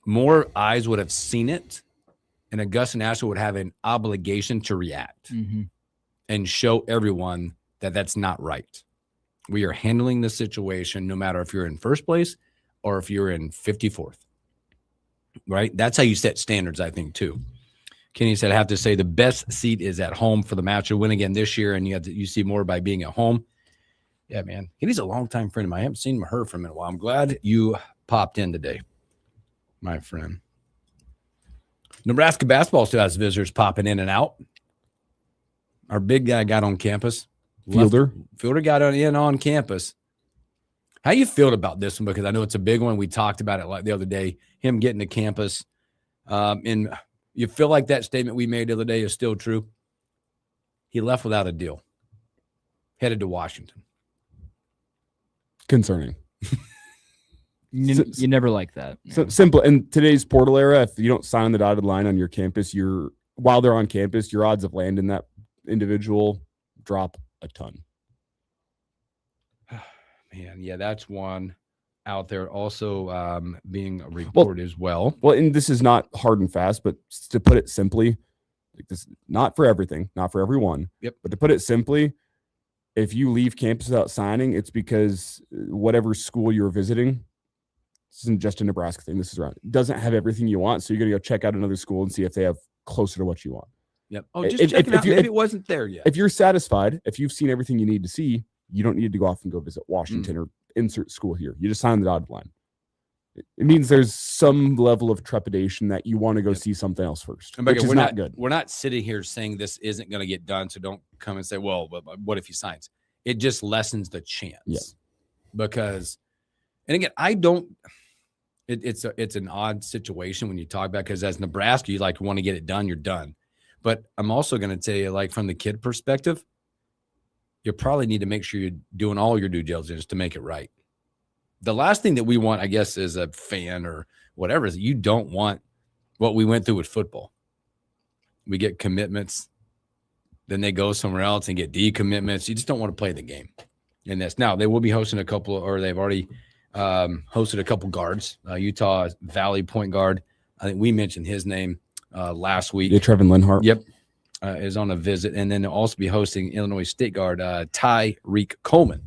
more eyes would have seen it, and Augusta National would have an obligation to react and show everyone that that's not right. We are handling the situation no matter if you're in first place or if you're in 54th. Right? That's how you set standards, I think, too. Kenny said, I have to say the best seat is at home for the match. You'll win again this year, and you see more by being at home. Yeah, man. Kenny's a longtime friend of mine. I haven't seen her for a minute while. I'm glad you popped in today, my friend. Nebraska basketball still has visitors popping in and out. Our big guy got on campus. Fielder got on campus. How you feel about this one? Because I know it's a big one. We talked about it like the other day, him getting to campus. And you feel like that statement we made the other day is still true? He left without a deal, headed to Washington. Concerning. You never like that. So simple. In today's portal era, if you don't sign the dotted line on your campus, while they're on campus, your odds of landing that individual drop a ton. Man, yeah, that's one out there also being reported as well. Well, and this is not hard and fast, but to put it simply, like this, not for everything, not for everyone. Yep. But to put it simply, if you leave campus without signing, it's because whatever school you're visiting, this isn't just a Nebraska thing. This is around. It doesn't have everything you want, so you're gonna go check out another school and see if they have closer to what you want. Yep. Oh, just check it out. Maybe it wasn't there yet. If you're satisfied, if you've seen everything you need to see, you don't need to go off and go visit Washington or insert school here. You just sign the dotted line. It means there's some level of trepidation that you want to go see something else first, which is not good. We're not sitting here saying this isn't going to get done, so don't come and say, well, what if he signs? It just lessens the chance. Yeah. Because, and again, it's an odd situation when you talk about, because as Nebraska, you want to get it done, you're done. But I'm also going to tell you, from the kid perspective, you probably need to make sure you're doing all your due diligence to make it right. The last thing that we want, I guess, as a fan or whatever, is that you don't want what we went through with football. We get commitments, then they go somewhere else and get decommitments. You just don't want to play the game. And that's now they will be hosting they've already hosted a couple guards. Utah Valley point guard, I think we mentioned his name last week. Yeah, Trevin Linhart. Yep. Is on a visit, and then they'll also be hosting Illinois State guard Tyreek Coleman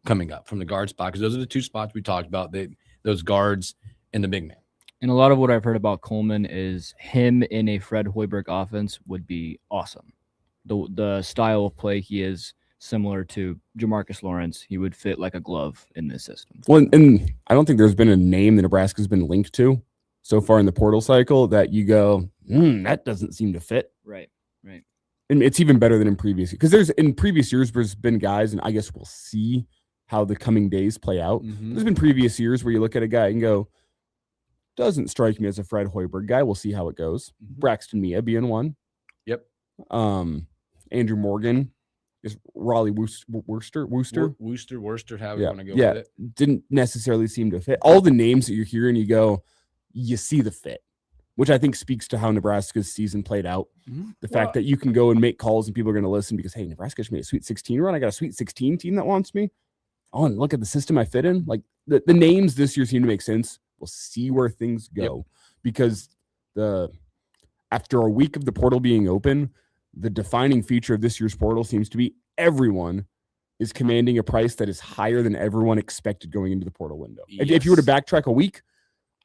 coming up from the guard spot, because those are the two spots we talked about, those guards and the big man. And a lot of what I've heard about Coleman is him in a Fred Hoiberg offense would be awesome. The style of play he is similar to Jamarcus Lawrence. He would fit like a glove in this system. Well, and I don't think there's been a name that Nebraska's been linked to so far in the portal cycle that you go, that doesn't seem to fit. Right. Right. And it's even better than in previous, because in previous years there's been guys, and I guess we'll see how the coming days play out. Mm-hmm. There's been previous years where you look at a guy and go, doesn't strike me as a Fred Hoiberg guy. We'll see how it goes. Mm-hmm. Braxton Mia being one. Yep. Andrew Morgan is Raleigh Worcester, however you want to go with it. Didn't necessarily seem to fit. All the names that you're hearing, you go, you see the fit, which I think speaks to how Nebraska's season played out. Mm-hmm. The fact that you can go and make calls and people are going to listen because, hey, Nebraska just made a Sweet 16 run. I got a Sweet 16 team that wants me. Oh, and look at the system I fit in. Like the names this year seem to make sense. We'll see where things go, because after a week of the portal being open, the defining feature of this year's portal seems to be everyone is commanding a price that is higher than everyone expected going into the portal window. Yes. If you were to backtrack a week,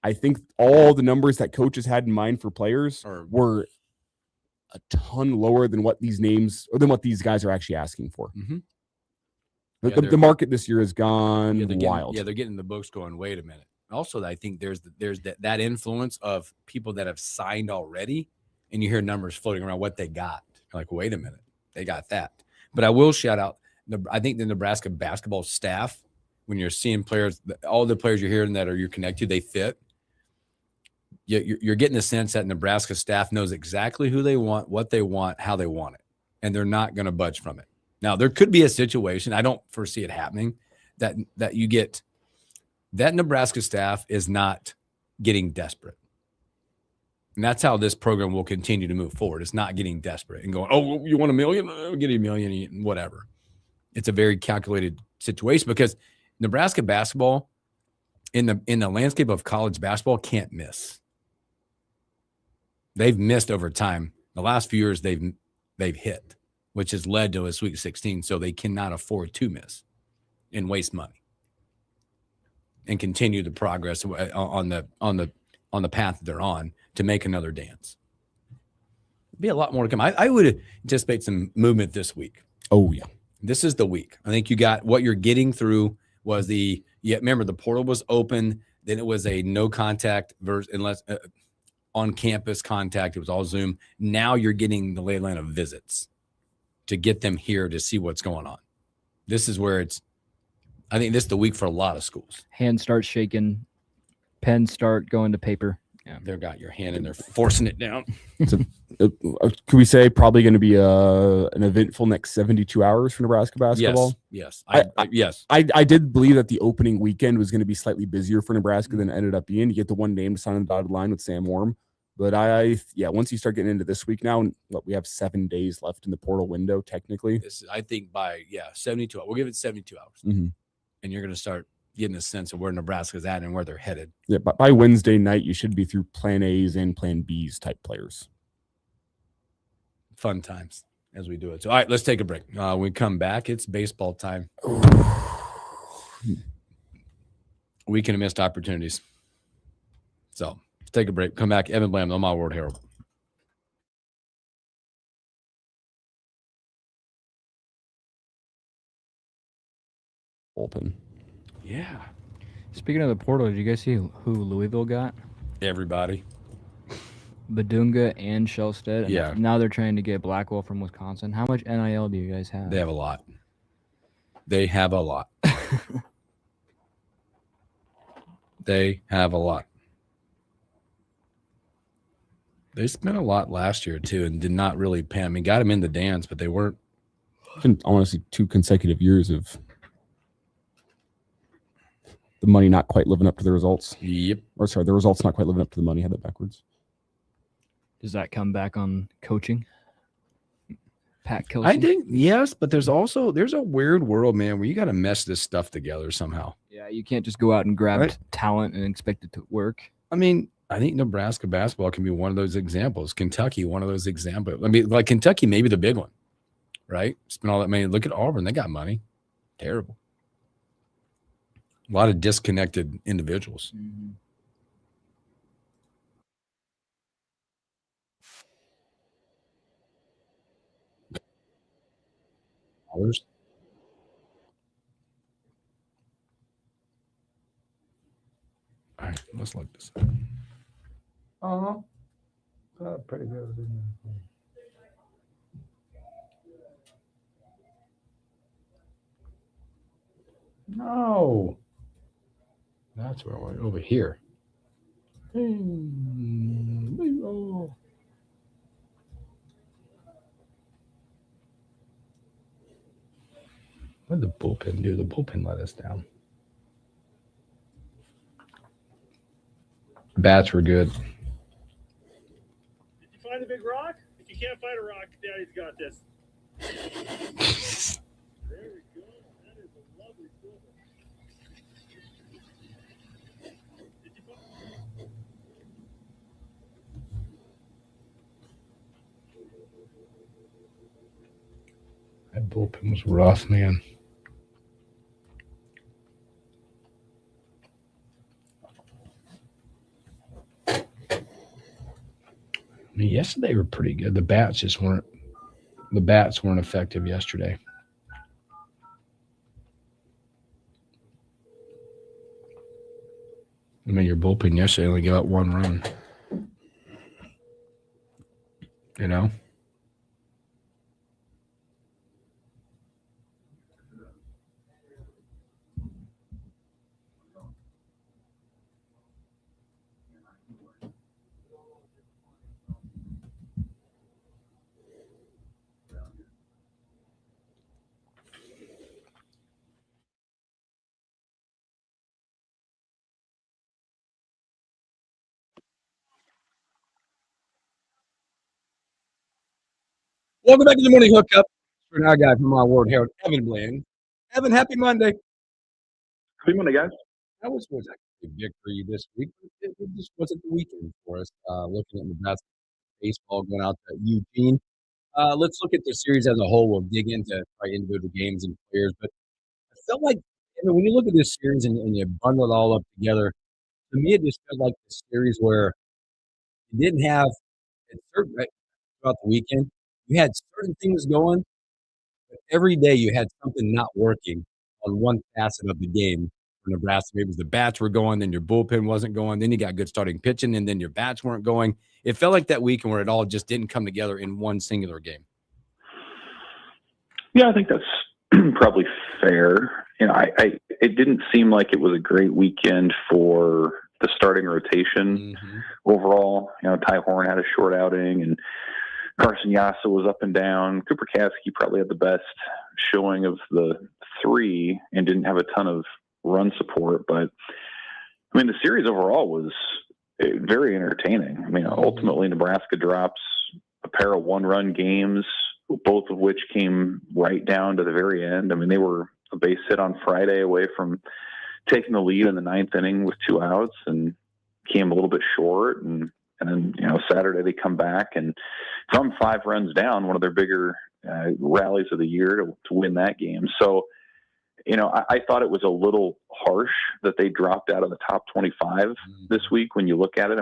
I think all the numbers that coaches had in mind for players were a ton lower than what these names or than what these guys are actually asking for. Mm-hmm. The market this year has gone wild. They're getting the books going. Wait a minute. Also, I think there's that influence of people that have signed already, and you hear numbers floating around what they got. You're like, wait a minute, they got that. But I will shout out. I think the Nebraska basketball staff, when you're seeing players, all the players you're hearing that you're connected, they fit. You're getting the sense that Nebraska staff knows exactly who they want, what they want, how they want it, and they're not going to budge from it. Now, there could be a situation, I don't foresee it happening, that you get that Nebraska staff is not getting desperate. And that's how this program will continue to move forward. It's not getting desperate and going, oh, you want $1 million? I'll get you $1 million, whatever. It's a very calculated situation, because Nebraska basketball in the landscape of college basketball can't miss. They've missed over time. The last few years they've hit, which has led to a Sweet 16, so they cannot afford to miss and waste money and continue the progress on the path that they're on to make another dance. Be a lot more to come. I would anticipate some movement this week. Oh yeah, this is the week. I think you got what you're getting through was remember the portal was open, then it was a no contact versus unless on campus contact. It was all Zoom. Now you're getting the lay line of visits to get them here to see what's going on. This is where I think this is the week for a lot of schools. Hands start shaking, pens start going to paper. Yeah, they've got your hand and they're forcing it down. So, can we say probably going to be an eventful next 72 hours for Nebraska basketball? Yes. Yes. I did believe that the opening weekend was going to be slightly busier for Nebraska than it ended up being. You get the one name to sign on the dotted line with Sam Worm. But once you start getting into this week now, we have 7 days left in the portal window, technically. I think by 72 hours. We'll give it 72 hours. Mm-hmm. And you're going to start getting a sense of where Nebraska's at and where they're headed. Yeah, but by Wednesday night, you should be through plan A's and plan B's type players. Fun times as we do it. So, all right, let's take a break. When we come back, it's baseball time. Weekend of missed opportunities. So, let's take a break. Come back. Evan Blam, the My World Herald. Open. Yeah. Speaking of the portal, did you guys see who Louisville got? Everybody. Badunga and Shellstead. Yeah. Now they're trying to get Blackwell from Wisconsin. How much NIL do you guys have? They have a lot. They have a lot. They have a lot. They spent a lot last year, too, and did not really pay. I mean, got them in the dance, but they weren't. Honestly, 2 consecutive years of the money not quite living up to the results. Yep. Or sorry, the results not quite living up to the money. I had that backwards. Does that come back on coaching? Pat Kelsey? I think, yes, but there's a weird world, man, where you got to mesh this stuff together somehow. Yeah, you can't just go out and grab talent and expect it to work. I mean, I think Nebraska basketball can be one of those examples. Kentucky, one of those examples. I mean, like Kentucky, maybe the big one, right? Spend all that money. Look at Auburn. They got money. Terrible. A lot of disconnected individuals. Mm-hmm. All right, let's look this up. Pretty good, isn't it? No. That's where I went. Over here. What did the bullpen do? The bullpen let us down. Bats were good. Did you find the big rock? If you can't find a rock, Daddy's got this. There we go. That is a lovely silver. Did you find That bullpen was rough, man. I mean, yesterday they were pretty good. The bats weren't effective yesterday. I mean, your bullpen yesterday only gave up 1 run. You know? Welcome back to the Morning Hookup. For our guy from My World Herald, Evan Bland. Evan, happy Monday. Happy Monday, guys. That was actually a victory this week. It just wasn't the weekend for us. Looking at Nebraska baseball going out to Eugene. Let's look at the series as a whole. We'll dig into individual games and players. But I felt like, when you look at this series and you bundle it all up together, to me, it just felt like the series where you didn't have throughout the weekend. You had certain things going, but every day you had something not working on one facet of the game for Nebraska. Maybe it was the bats were going, then your bullpen wasn't going, then you got good starting pitching, and then your bats weren't going. It felt like that weekend where it all just didn't come together in one singular game. Yeah, I think that's probably fair. it didn't seem like it was a great weekend for the starting rotation overall. Ty Horn had a short outing, and Carson Yassa was up and down. Cooper Kasky probably had the best showing of the three and didn't have a ton of run support. But, the series overall was very entertaining. Ultimately, Nebraska drops a pair of one-run games, both of which came right down to the very end. They were a base hit on Friday away from taking the lead in the ninth inning with 2 outs and came a little bit short. And then, Saturday they come back and from 5 runs down, one of their bigger rallies of the year to win that game. So, I thought it was a little harsh that they dropped out of the top 25 this week when you look at it.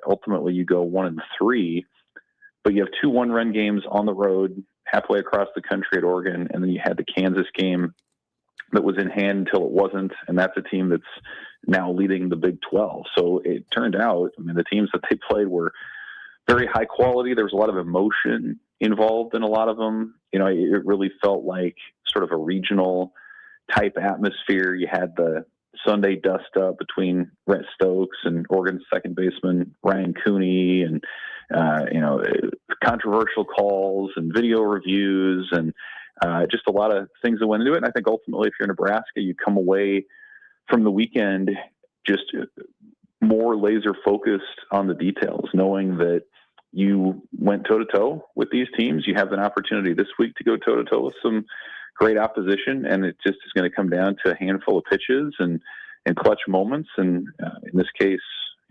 Ultimately you go 1-3, but you have 2 one-run games on the road halfway across the country at Oregon, and then you had the Kansas game that was in hand until it wasn't, and that's a team that's now leading the Big 12. So it turned out, the teams that they played were very high quality. There was a lot of emotion involved in a lot of them. It really felt like sort of a regional type atmosphere. You had the Sunday dust up between Rhett Stokes and Oregon's second baseman Ryan Cooney, and controversial calls and video reviews and just a lot of things that went into it. And I think ultimately, if you're Nebraska, you come away from the weekend just more laser focused on the details, knowing that you went toe to toe with these teams. You have an opportunity this week to go toe to toe with some great opposition, and it just is going to come down to a handful of pitches and clutch moments. And in this case,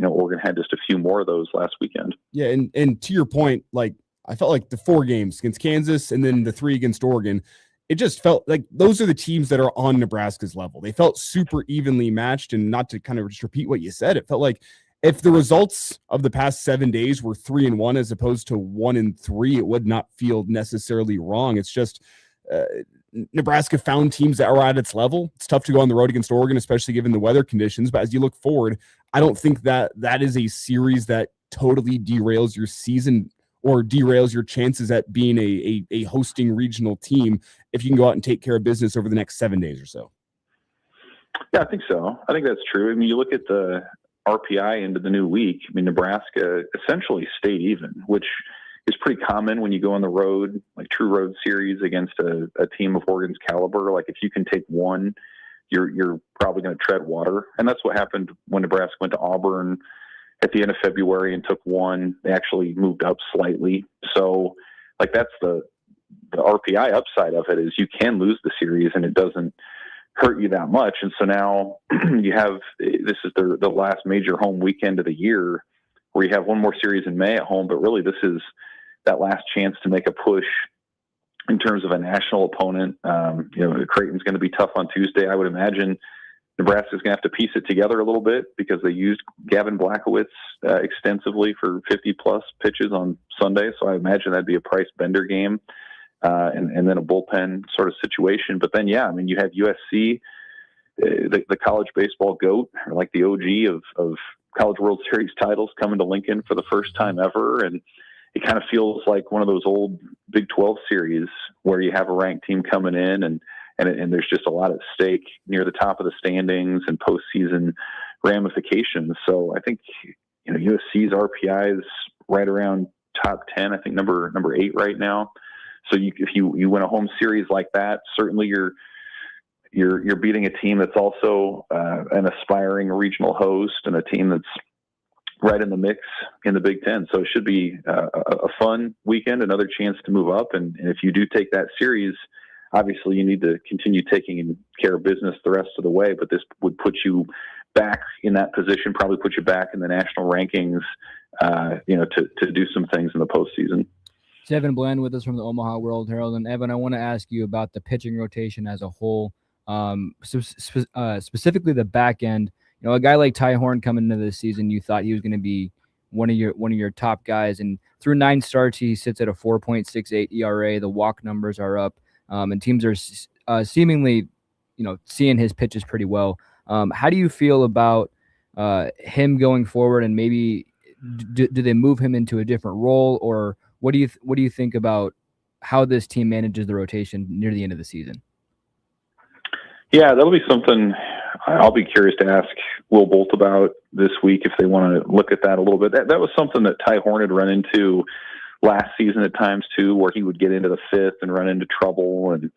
Oregon had just a few more of those last weekend. Yeah, and to your point, I felt like the 4 games against Kansas and then the 3 against Oregon, it just felt like those are the teams that are on Nebraska's level. They felt super evenly matched, and not to kind of just repeat what you said, it felt like if the results of the past 7 days were 3-1 as opposed to 1-3, it would not feel necessarily wrong. It's just Nebraska found teams that were at its level. It's tough to go on the road against Oregon, especially given the weather conditions. But as you look forward, I don't think that is a series that totally derails your season or derails your chances at being a hosting regional team if you can go out and take care of business over the next 7 days or so. Yeah, I think so. I think that's true. You look at the RPI into the new week. Nebraska essentially stayed even, which is pretty common when you go on the road, like true road series against a team of Oregon's caliber. Like if you can take one, you're probably going to tread water. And that's what happened when Nebraska went to Auburn at the end of February and took one. They actually moved up slightly. So that's the RPI upside of it, is you can lose the series and it doesn't hurt you that much. And so now you have, this is the last major home weekend of the year where you have one more series in May at home, but really this is that last chance to make a push in terms of a national opponent. Creighton's going to be tough on Tuesday. I would imagine Nebraska's going to have to piece it together a little bit because they used Gavin Blackowitz extensively for 50-plus pitches on Sunday. So I imagine that'd be a Price Bender game and then a bullpen sort of situation. But then, you have USC, the college baseball GOAT, or like the OG of College World Series titles, coming to Lincoln for the first time ever. And it kind of feels like one of those old Big 12 series where you have a ranked team coming in and there's just a lot at stake near the top of the standings and postseason ramifications. So I think, USC's RPI is right around top 10, I think number 8 right now. So if you win a home series like that, certainly you're beating a team that's also an aspiring regional host and a team that's right in the mix in the Big Ten. So it should be a fun weekend, another chance to move up. And if you do take that series, obviously you need to continue taking care of business the rest of the way, but this would put you back in that position, probably put you back in the national rankings, to do some things in the postseason. It's Evan Bland with us from the Omaha World Herald. And Evan, I want to ask you about the pitching rotation as a whole, specifically the back end. A guy like Ty Horn coming into this season, you thought he was going to be one of your top guys, and through 9 starts, he sits at a 4.68 ERA. The walk numbers are up, and teams are seemingly, seeing his pitches pretty well. How do you feel about him going forward, and maybe do they move him into a different role, or what do you think about how this team manages the rotation near the end of the season? Yeah, that'll be something I'll be curious to ask Will Bolt about this week if they want to look at that a little bit. That was something that Ty Horn had run into last season at times too, where he would get into the fifth and run into trouble. And,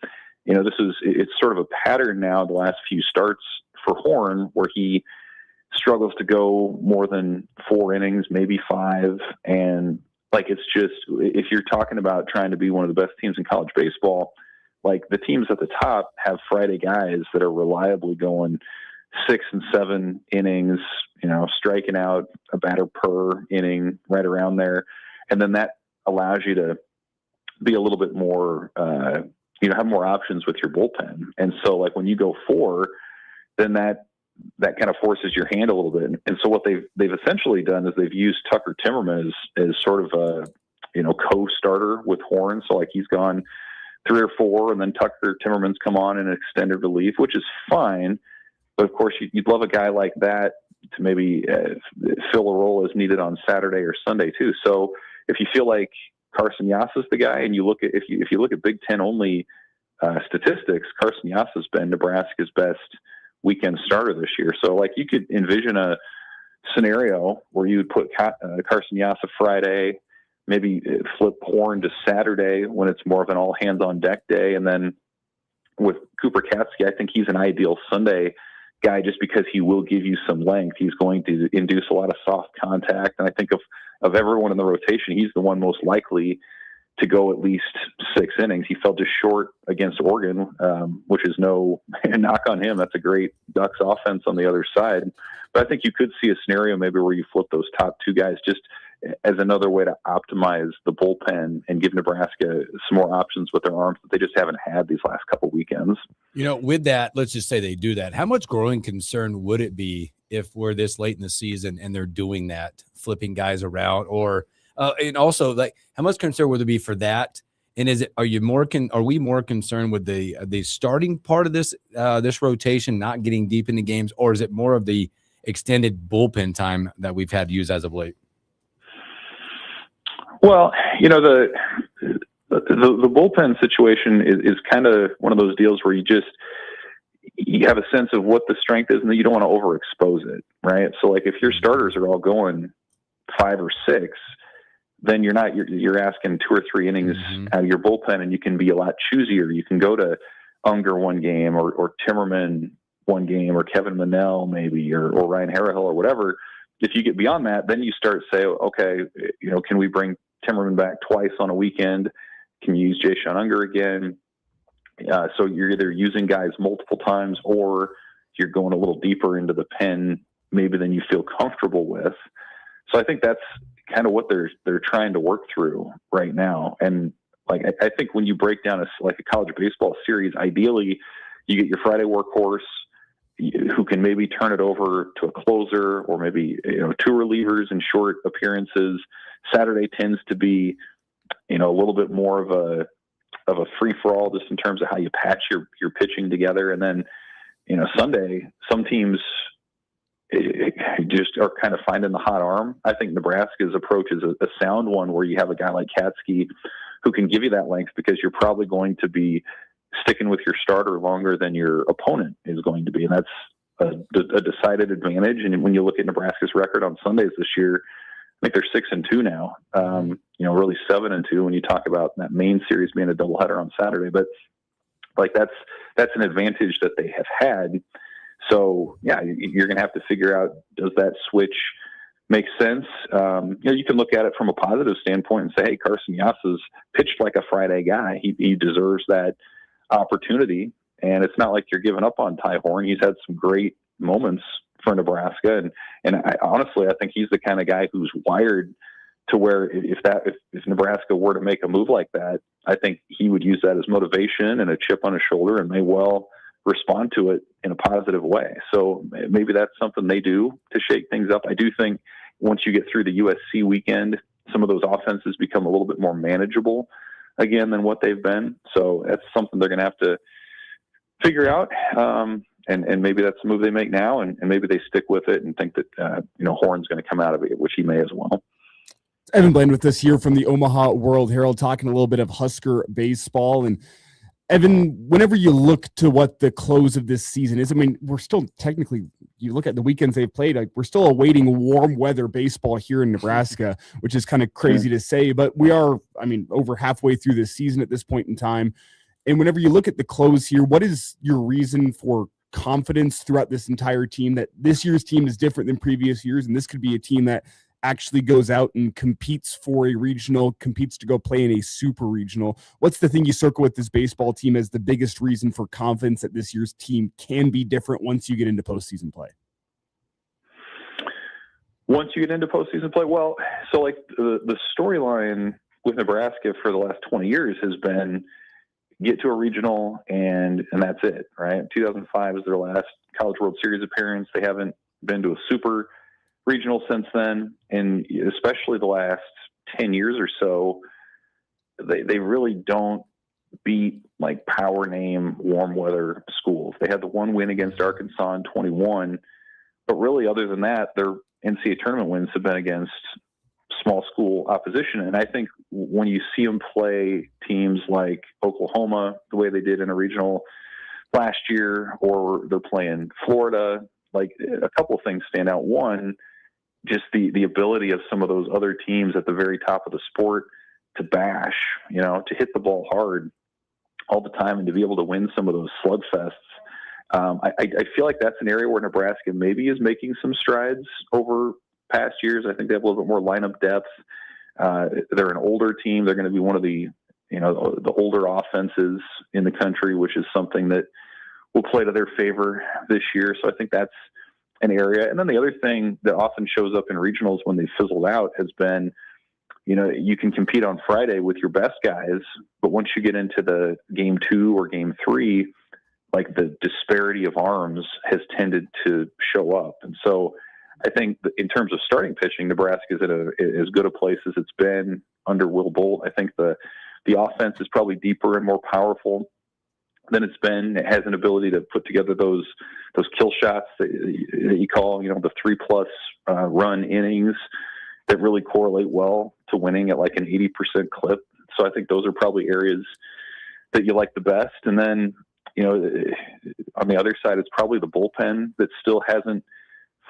it's sort of a pattern now the last few starts for Horn where he struggles to go more than 4 innings, maybe 5. And it's just, if you're talking about trying to be one of the best teams in college baseball, the teams at the top have Friday guys that are reliably going 6 and 7 innings, striking out a batter per inning right around there. And then that allows you to be a little bit more, have more options with your bullpen. And so when you go 4, then that kind of forces your hand a little bit. And so what they've essentially done is they've used Tucker Timmerman as sort of a, co-starter with Horn. So he's gone 3 or 4, and then Tucker Timmerman's come on in extended relief, which is fine. But of course, you'd love a guy like that to maybe fill a role as needed on Saturday or Sunday too. So if you feel like Carson Yass is the guy, and you look at if you look at Big Ten only statistics, Carson Yass has been Nebraska's best weekend starter this year. So you could envision a scenario where you would put Carson Yass a Friday, maybe flip Horn to Saturday when it's more of an all hands on deck day. And then with Cooper Katsky, I think he's an ideal Sunday guy just because he will give you some length. He's going to induce a lot of soft contact. And I think of everyone in the rotation, he's the one most likely to go at least 6 innings. He fell just short against Oregon, which is no knock on him. That's a great Ducks offense on the other side. But I think you could see a scenario maybe where you flip those top 2 guys just as another way to optimize the bullpen and give Nebraska some more options with their arms that they just haven't had these last couple weekends. With that, let's just say they do that. How much growing concern would it be if we're this late in the season and they're doing that, flipping guys around, or and also how much concern would it be for that? And are we more concerned with the starting part of this rotation not getting deep into games, or is it more of the extended bullpen time that we've had to use as of late? Well, the bullpen situation is kind of one of those deals where you have a sense of what the strength is, and then you don't want to overexpose it, right? So if your starters are all going 5 or 6, then you're asking 2 or 3 innings out of your bullpen, and you can be a lot choosier. You can go to Unger one game, or Timmerman one game, or Kevin Monell maybe, or Ryan Harrihill or whatever. If you get beyond that, then you start to say, okay, can we bring Timmerman back twice on a weekend? Can you use Jay-Sean Unger again? So you're either using guys multiple times, or you're going a little deeper into the pen maybe than you feel comfortable with. So I think that's kind of what they're trying to work through right now. And I think when you break down a college baseball series, ideally you get your Friday workhorse who can maybe turn it over to a closer, or maybe 2 relievers in short appearances. Saturday tends to be a little bit more of a free for all just in terms of how you patch your pitching together. And then Sunday, some teams just are kind of finding the hot arm. I think Nebraska's approach is a sound one, where you have a guy like Katsky who can give you that length, because you're probably going to be sticking with your starter longer than your opponent is going to be. And that's a decided advantage. And when you look at Nebraska's record on Sundays this year, I think they're 6-2 now, really 7-2 when you talk about that main series being a doubleheader on Saturday. But that's an advantage that they have had. So yeah, you're going to have to figure out, does that switch make sense? You can look at it from a positive standpoint and say, hey, Carson Yass has pitched like a Friday guy. He deserves that opportunity. And it's not like you're giving up on Ty Horn. He's had some great moments for Nebraska. And honestly, I think he's the kind of guy who's wired to where if Nebraska were to make a move like that, I think he would use that as motivation and a chip on his shoulder, and may well respond to it in a positive way. So maybe that's something they do to shake things up. I do think once you get through the USC weekend, some of those offenses become a little bit more manageable again than what they've been. So that's something they're going to have to figure out. And maybe that's the move they make now, and maybe they stick with it and think that, Horn's going to come out of it, which he may as well. Evan Bland with us here from the Omaha World Herald, talking a little bit of Husker baseball. And Evan, whenever you look to what the close of this season is, I mean, we're still technically, you look at the weekends they've played, like we're still awaiting warm weather baseball here in Nebraska, which is kind of crazy to say, but we are, I mean, over halfway through this season at this point in time. And whenever you look at the close here, what is your reason for confidence throughout this entire team that this year's team is different than previous years, and this could be a team that actually goes out and competes for a regional, competes to go play in a super regional? What's the thing you circle with this baseball team as the biggest reason for confidence that this year's team can be different once you get into postseason play? Once you get into postseason play, well, so like the storyline with Nebraska for the last 20 years has been get to a regional and that's it, right? 2005 is their last College World Series appearance. They haven't been to a super regional since then, and especially the last 10 years or so, they really don't beat like power name warm weather schools. They had the one win against Arkansas in 21, but really other than that, their NCAA tournament wins have been against small school opposition. And I think when you see them play teams like Oklahoma, the way they did in a regional last year, or they're playing Florida, like a couple of things stand out. One, just the ability of some of those other teams at the very top of the sport to bash, to hit the ball hard all the time and to be able to win some of those slugfests. I feel like that's an area where Nebraska maybe is making some strides over past years. I think they have a little bit more lineup depth. They're an older team. They're going to be one of the older offenses in the country, which is something that will play to their favor this year. So I think that's an area. And then the other thing that often shows up in regionals when they fizzled out has been, you can compete on Friday with your best guys, but once you get into the game 2 or game 3, like the disparity of arms has tended to show up. And so I think in terms of starting pitching, Nebraska is at as good a place as it's been under Will Bolt. I think the offense is probably deeper and more powerful than it's been. It has an ability to put together those kill shots that you call, the 3+ run innings that really correlate well to winning at like an 80% clip. So I think those are probably areas that you like the best. And then, on the other side, it's probably the bullpen that still hasn't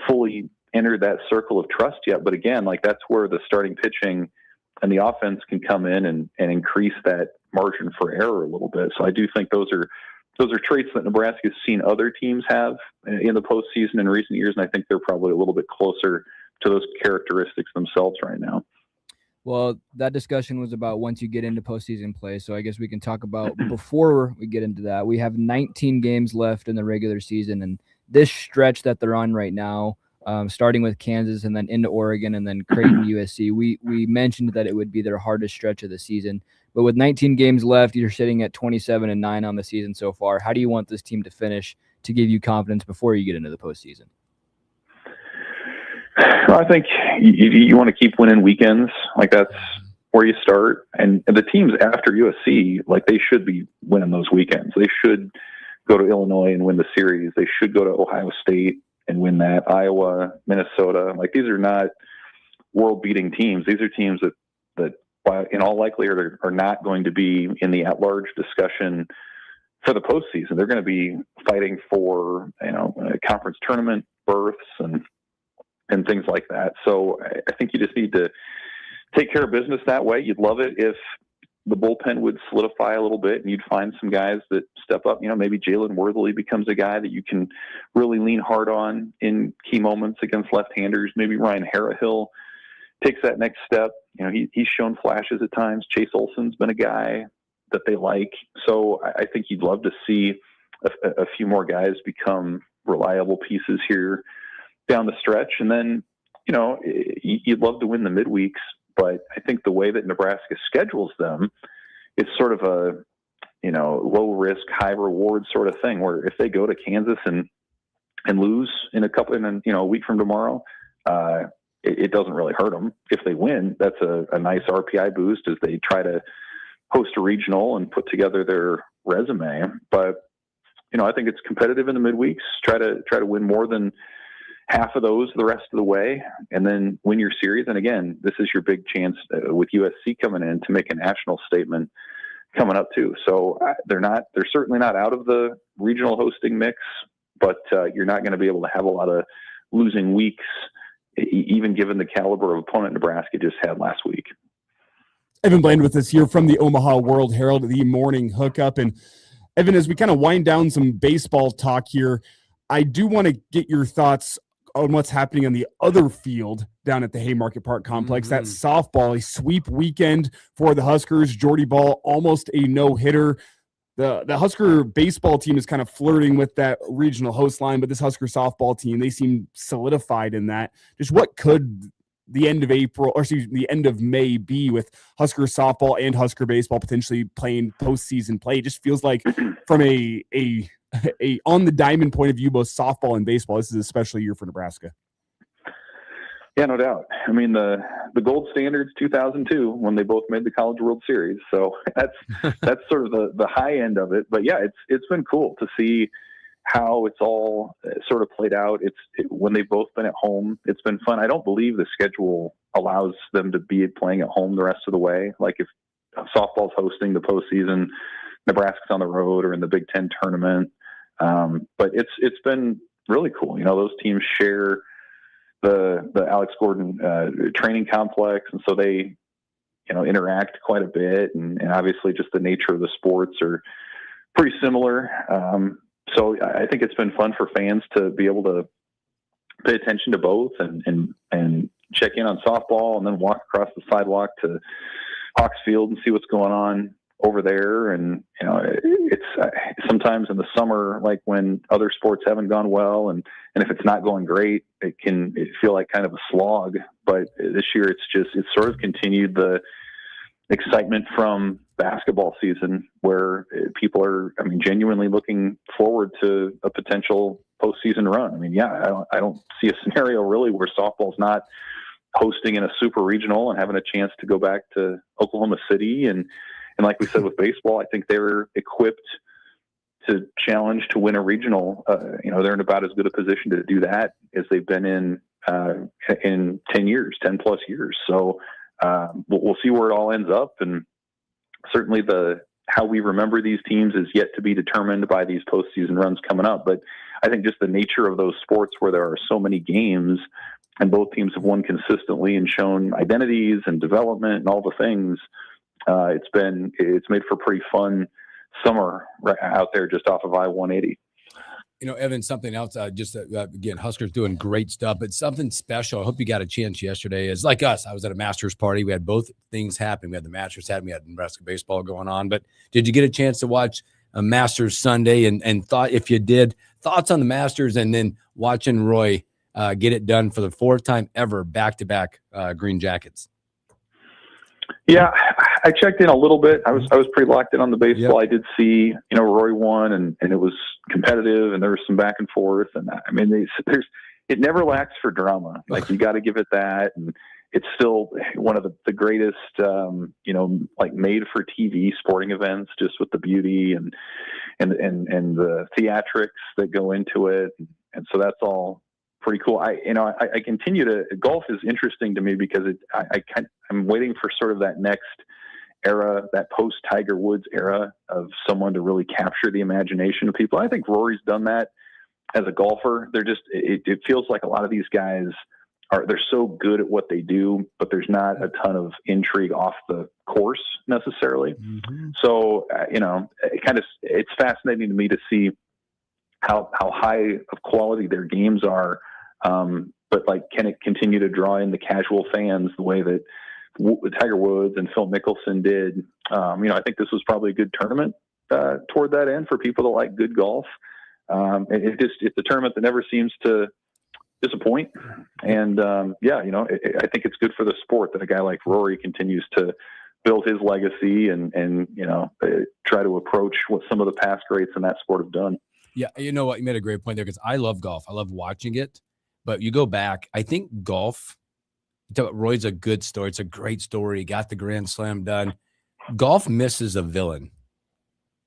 fully entered that circle of trust yet. But again, like that's where the starting pitching and the offense can come in and increase that margin for error a little bit. So I do think those are traits that Nebraska has seen other teams have in the postseason in recent years. And I think they're probably a little bit closer to those characteristics themselves right now. Well, that discussion was about once you get into postseason play. So I guess we can talk about before we get into that. We have 19 games left in the regular season, and this stretch that they're on right now, starting with Kansas and then into Oregon and then Creighton, USC, we mentioned that it would be their hardest stretch of the season. But with 19 games left, you're sitting at 27-9 on the season so far. How do you want this team to finish to give you confidence before you get into the postseason? I think you want to keep winning weekends. Like that's where you start. And the teams after USC, like they should be winning those weekends. They should go to Illinois and win the series. They should go to Ohio State and win that. Iowa, Minnesota. Like these are not world-beating teams. These are teams that in all likelihood are not going to be in the at-large discussion for the postseason. They're going to be fighting for a conference tournament berths and things like that. So I think you just need to take care of business that way. You'd love it if the bullpen would solidify a little bit and you'd find some guys that step up. Maybe Jalen Worthley becomes a guy that you can really lean hard on in key moments against left-handers. Maybe Ryan Harrahill takes that next step. He's shown flashes at times. Chase Olson's been a guy that they like. So I think you'd love to see a few more guys become reliable pieces here down the stretch. And then, you'd love to win the midweeks, but I think the way that Nebraska schedules them is sort of a, low risk, high reward sort of thing, where if they go to Kansas and lose in a week from tomorrow, it doesn't really hurt them. If they win, that's a nice RPI boost as they try to host a regional and put together their resume. But, I think it's competitive in the midweeks. Try to win more than half of those the rest of the way, and then win your series. And again, this is your big chance with USC coming in to make a national statement coming up too. So they're certainly not out of the regional hosting mix, but you're not going to be able to have a lot of losing weeks, even given the caliber of opponent Nebraska just had last week. Evan Bland with us here from the Omaha World Herald, the morning hookup. And Evan, as we kind of wind down some baseball talk here, I do want to get your thoughts on what's happening on the other field down at the Haymarket Park complex. That softball, a sweep weekend for the Huskers. Jordy Ball, almost a no-hitter. The Husker baseball team is kind of flirting with that regional host line, but this Husker softball team, they seem solidified in that. Just what could the end of April, or excuse me, the end of May be with Husker softball and Husker baseball potentially playing postseason play? It just feels like from a on the diamond point of view, both softball and baseball, this is a special year for Nebraska. Yeah, no doubt. I mean, the gold standard's 2002 when they both made the College World Series. So that's sort of the high end of it. But yeah, it's been cool to see how it's all sort of played out. When they've both been at home, it's been fun. I don't believe the schedule allows them to be playing at home the rest of the way. Like if softball's hosting the postseason, Nebraska's on the road or in the Big Ten tournament. But it's been really cool. You know, those teams share the Alex Gordon training complex, and so they, you know, interact quite a bit, and obviously just the nature of the sports are pretty similar. So I think it's been fun for fans to be able to pay attention to both and check in on softball and then walk across the sidewalk to Hawks Field and see what's going on over there. And, you know, it's sometimes in the summer, like when other sports haven't gone well and if it's not going great, it feel like kind of a slog. But this year it's sort of continued the excitement from basketball season where people are, I mean, genuinely looking forward to a potential postseason run. I mean, yeah, I don't see a scenario really where softball's not hosting in a super regional and having a chance to go back to Oklahoma City. And like we said with baseball, I think they're equipped to challenge to win a regional. You know, they're in about as good a position to do that as they've been in 10 plus years. So we'll see where it all ends up. And certainly how we remember these teams is yet to be determined by these postseason runs coming up. But I think just the nature of those sports where there are so many games and both teams have won consistently and shown identities and development and all the things, it's made for a pretty fun summer right out there just off of I-180. You know, Evan, something else, again, Huskers doing great stuff, but something special. I hope you got a chance yesterday is like us. I was at a Masters party. We had both things happen. We had the Masters we had Nebraska baseball going on, but did you get a chance to watch a Masters Sunday and thought, if you did, thoughts on the Masters and then watching Roy get it done for the fourth time ever, back-to-back green jackets? Yeah, I checked in a little bit. I was pretty locked in on the baseball. Yep. I did see, you know, Roy won and it was competitive and there was some back and forth. And I mean, it never lacks for drama. Like you got to give it that. And it's still one of the greatest, you know, like made for TV sporting events, just with the beauty and the theatrics that go into it. And so that's all pretty cool. I continue to, golf is interesting to me because I'm waiting for sort of that next era, that post Tiger Woods era of someone to really capture the imagination of people. I think Rory's done that as a golfer. It feels like a lot of these guys they're so good at what they do, but there's not a ton of intrigue off the course necessarily. Mm-hmm. So, you know, it's fascinating to me to see how high of quality their games are. But like, can it continue to draw in the casual fans the way that Tiger Woods and Phil Mickelson did? You know, I think this was probably a good tournament toward that end for people that like good golf. It's a tournament that never seems to disappoint. And yeah, you know, I think it's good for the sport that a guy like Rory continues to build his legacy and you know, try to approach what some of the past greats in that sport have done. Yeah, you know what? You made a great point there because I love golf. I love watching it. But you go back, I think golf, Roy's a good story. It's a great story. He got the Grand Slam done. Golf misses a villain.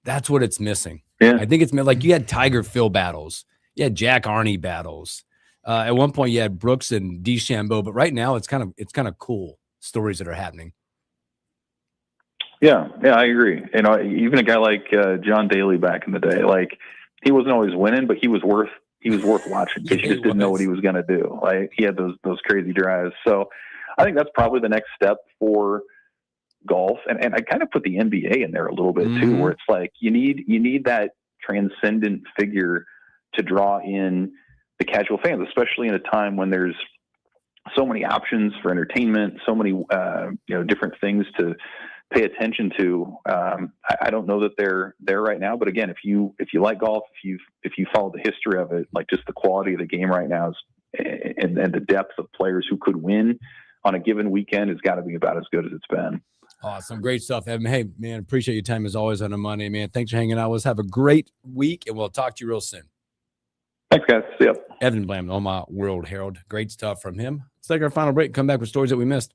That's what it's missing. Yeah. I think it's like you had Tiger Phil battles. You had Jack Arney battles. At one point you had Brooks and DeChambeau, but right now it's kind of cool stories that are happening. Yeah, I agree. Even a guy like John Daly back in the day, like he wasn't always winning, but he was worth watching because you just didn't know what he was going to do. Like he had those crazy drives. So I think that's probably the next step for golf, and I kind of put the NBA in there a little bit too, where it's like you need that transcendent figure to draw in the casual fans, especially in a time when there's so many options for entertainment, so many different things to pay attention to. I don't know that they're there right now, but again, if you like golf, if you follow the history of it, like just the quality of the game right now is, and the depth of players who could win on a given weekend has got to be about as good as it's been. Awesome. Great stuff, Evan. Hey, man, appreciate your time as always on a Monday, man. Thanks for hanging out with us. Have a great week, and we'll talk to you real soon. Thanks, guys. See ya. Evan Blam, Omaha World Herald. Great stuff from him. Let's take our final break and come back with stories that we missed.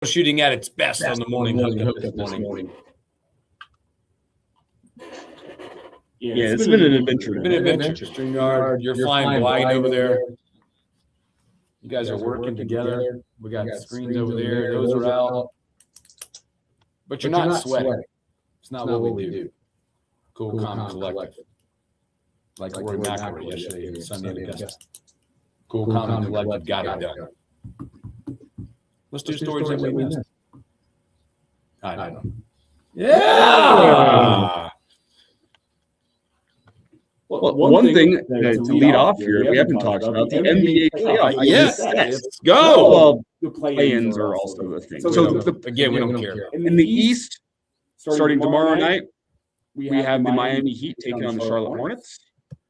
Shooting at its best on the morning hookup this morning. Yeah, it's been an adventure. It's been an adventure. StreamYard, you're flying blind over there. You guys are working together. We got screens over there. Those are out. But you're not sweating. It's not what we do. Cool, calm, collective. Like Rory McIlroy yesterday here, Sunday in Augusta. Cool, calm, and collective got it done. Let's do stories that we missed. I don't know. Yeah. Well, one thing to lead off here, we haven't talked about the NBA playoff. Yes, let's go. Well, the play-ins are also a thing. So Again, we don't care. in the East, starting tomorrow night, we have the Miami Heat taking on the Charlotte Hornets,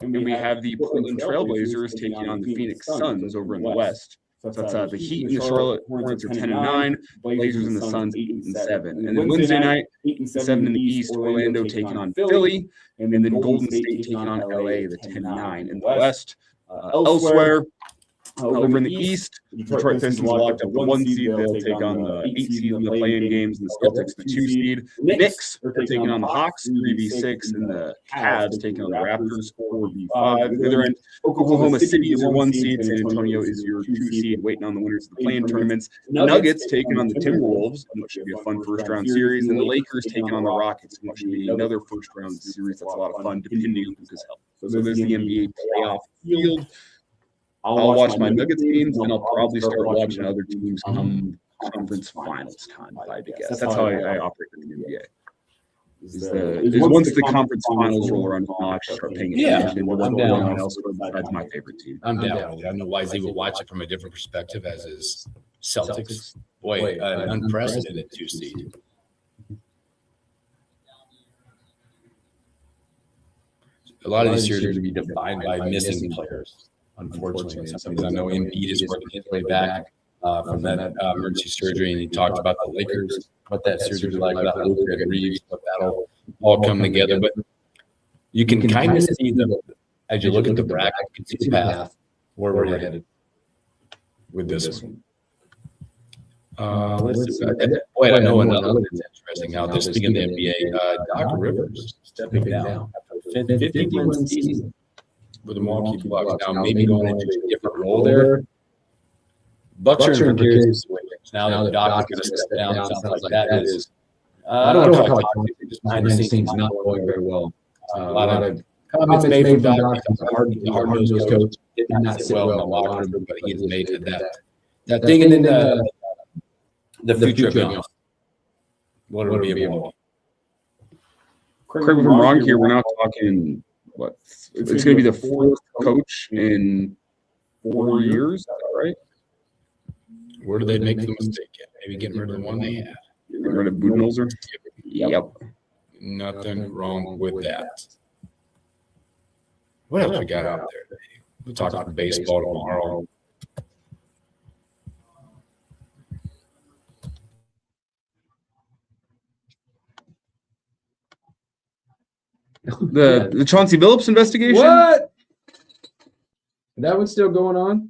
and we have the Portland Trailblazers taking on the Phoenix Suns over in the West. So that's the Heat and the Charlotte Hornets are 10-9, Blazers and the Suns 8-7. And then Wednesday night, 8-7 in the East, Orlando taking on Philly, and then Golden State taking on LA, the 10-9 in the West. Elsewhere, over in the East, Detroit Pistons locked up the 1 seed. They'll take on the 8 seed in the play-in games, and the Celtics the 2 seed. The Knicks are taking on the Hawks 3v6, and the Cavs taking on the Raptors 4v5. The other end, Oklahoma City is your 1 seed. San Antonio is your 2 seed, waiting on the winners of the play-in tournaments. The Nuggets taking on the Timberwolves, which should be a fun first-round series, and the Lakers taking on the Rockets, which should be another first-round series. That's a lot of fun, depending on who's healthy. So there's the NBA playoff field. I'll watch my Nuggets games, and I'll probably start watching other teams come conference finals time, if I had to guess. That's how I operate in the NBA. Is once the conference finals roll around, I'll actually start paying attention to what's going on elsewhere. That's my favorite team. I'm down with it. I know YZ will watch it from a different perspective, as is Celtics. Boy, an unprecedented 2 seed. A lot of these series are going to be defined by missing players. Unfortunately, sometimes I know Embiid is working his way back from that emergency surgery, and he talked about the Lakers, what that surgery was like, about Luka and Reeves, but that'll all come together. But you can kind of see as you look at the bracket, you can see the path where we're headed with this one. Let's see. Boy, I know another one that's interesting out there. Speaking of the NBA, Doc Rivers stepping down after 51 season with the Milwaukee Bucks. Now maybe going into a different role there. Bucks are in precarious situations. Now that Doc is going to step down, sounds like that is. I don't want to talk just behind the scenes, not going very well. A lot of comments made from Doc. He's a hard-nosed coach. Did not sit well in the locker room, but he has made that thing. And then the future of him. What will be able to correct me if I'm wrong here. We're not talking what? It's going to be the 4th coach in 4 years. Is that right? Where do they make the mistake at? Maybe getting rid of the one they had. Getting rid of Budenholzer? Yep. Nothing wrong with that. What else we got out there? We'll talk about baseball tomorrow. The Chauncey Billups investigation? What? That one's still going on?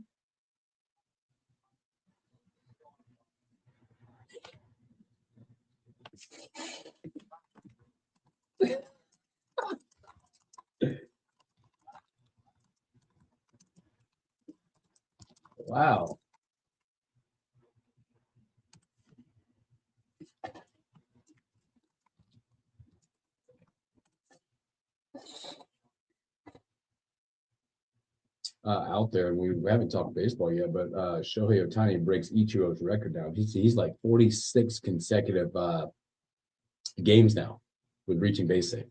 Wow. Out there, and we haven't talked baseball yet, but Shohei Ohtani breaks Ichiro's record now. He's like 46 consecutive games now with reaching base save.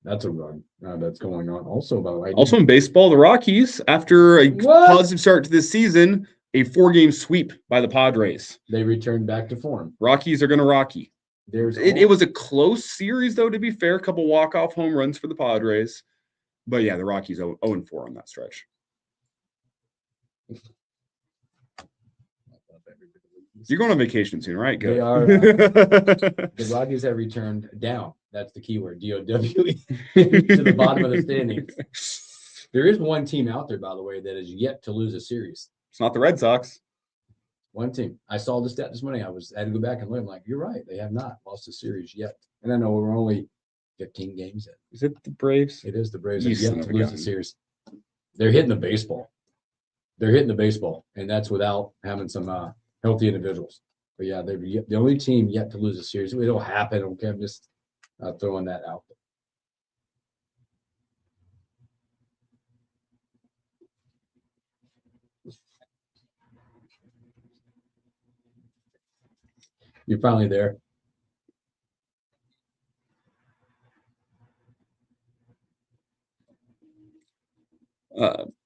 That's a run that's going on. Also, by the way, also in baseball, the Rockies, after a positive start to this season, a 4-game sweep by the Padres. They returned back to form. Rockies are going to Rocky. It was a close series, though, to be fair. A couple walk-off home runs for the Padres. But yeah, the Rockies 0-4 on that stretch. You're going on vacation soon, right? Good. They are. The Rockies have returned down. That's the keyword, DOWE, to the bottom of the standings. There is one team out there, by the way, that is yet to lose a series. It's not the Red Sox. One team. I saw the stat this morning. I had to go back and look. I'm like, you're right. They have not lost a series yet. And I know we're only 15 games in. Is it the Braves? It is the Braves. They're yet to lose the series. They're hitting the baseball. And that's without having some healthy individuals. But yeah, they're the only team yet to lose a series. It'll happen. Okay, I'm just throwing that out there. You're finally there.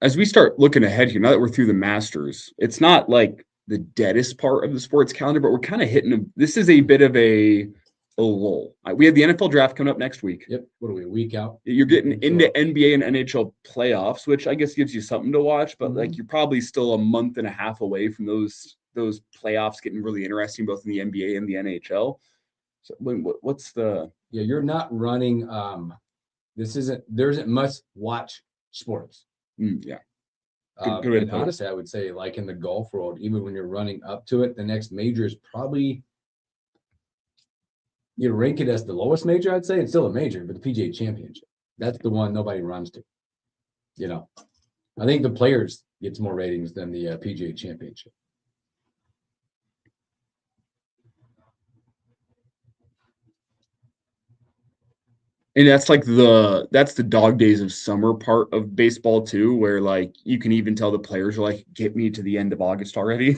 As we start looking ahead here, now that we're through the Masters, it's not like the deadest part of the sports calendar, but we're kind of hitting this is a bit of a lull. We have the NFL draft coming up next week. Yep. What are we, a week out? You're getting into NBA and NHL playoffs, which I guess gives you something to watch, but like you're probably still a month and a half away from those playoffs getting really interesting, both in the NBA and the NHL. So what's the? Yeah, you're not running. There isn't much watch sports. Yeah. Good way to put it. Honestly, I would say, like in the golf world, even when you're running up to it, the next major is probably, you rank it as the lowest major, I'd say. It's still a major, but the PGA Championship. That's the one nobody runs to. You know, I think the Players gets more ratings than the PGA Championship. And that's like the dog days of summer part of baseball too, where like you can even tell the players are like, get me to the end of August already.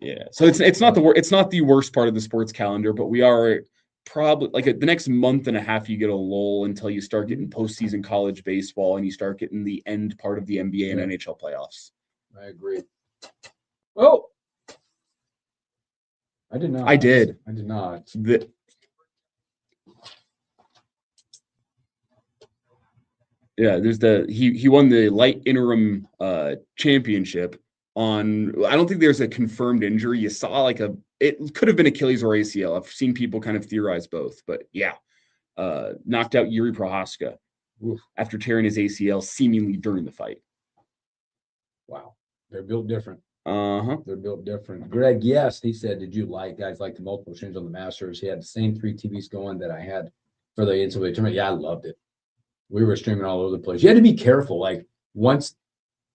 Yeah. So it's not the worst part of the sports calendar, but we are probably like the next month and a half you get a lull until you start getting postseason college baseball and you start getting the end part of the NBA and NHL playoffs. I agree. Oh, I did not. I did. I did not. Yeah, there's he won the light interim championship on, I don't think there's a confirmed injury. You saw it could have been Achilles or ACL. I've seen people kind of theorize both, but yeah, knocked out Yuri Prohaska after tearing his ACL seemingly during the fight. Wow, they're built different. They're built different. Greg, yes, he said, did you guys like the multiple streams on the Masters? He had the same 3 TVs going that I had for the NCAA tournament. Yeah, I loved it. We were streaming all over the place. You had to be careful. Like once,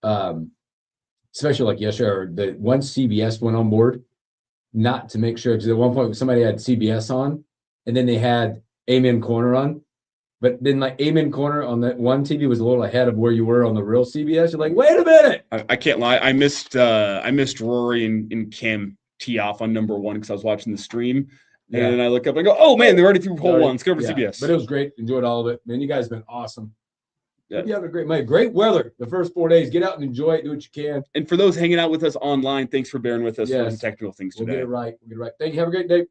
especially like yesterday, or once CBS went on board, not to make sure, because at one point somebody had CBS on, and then they had Amen Corner on, but then like Amen Corner on that one TV was a little ahead of where you were on the real CBS. You're like, wait a minute! I can't lie. I missed Rory and Kim tee off on number 1 because I was watching the stream. And then I look up and go, oh man, they're already through hole 1. Let's go over to CBS. But it was great. Enjoyed all of it. Man, you guys have been awesome. Yeah. You have a great weather the first 4 days. Get out and enjoy it. Do what you can. And for those hanging out with us online, thanks for bearing with us for some technical things today. We'll get it right. Thank you. Have a great day.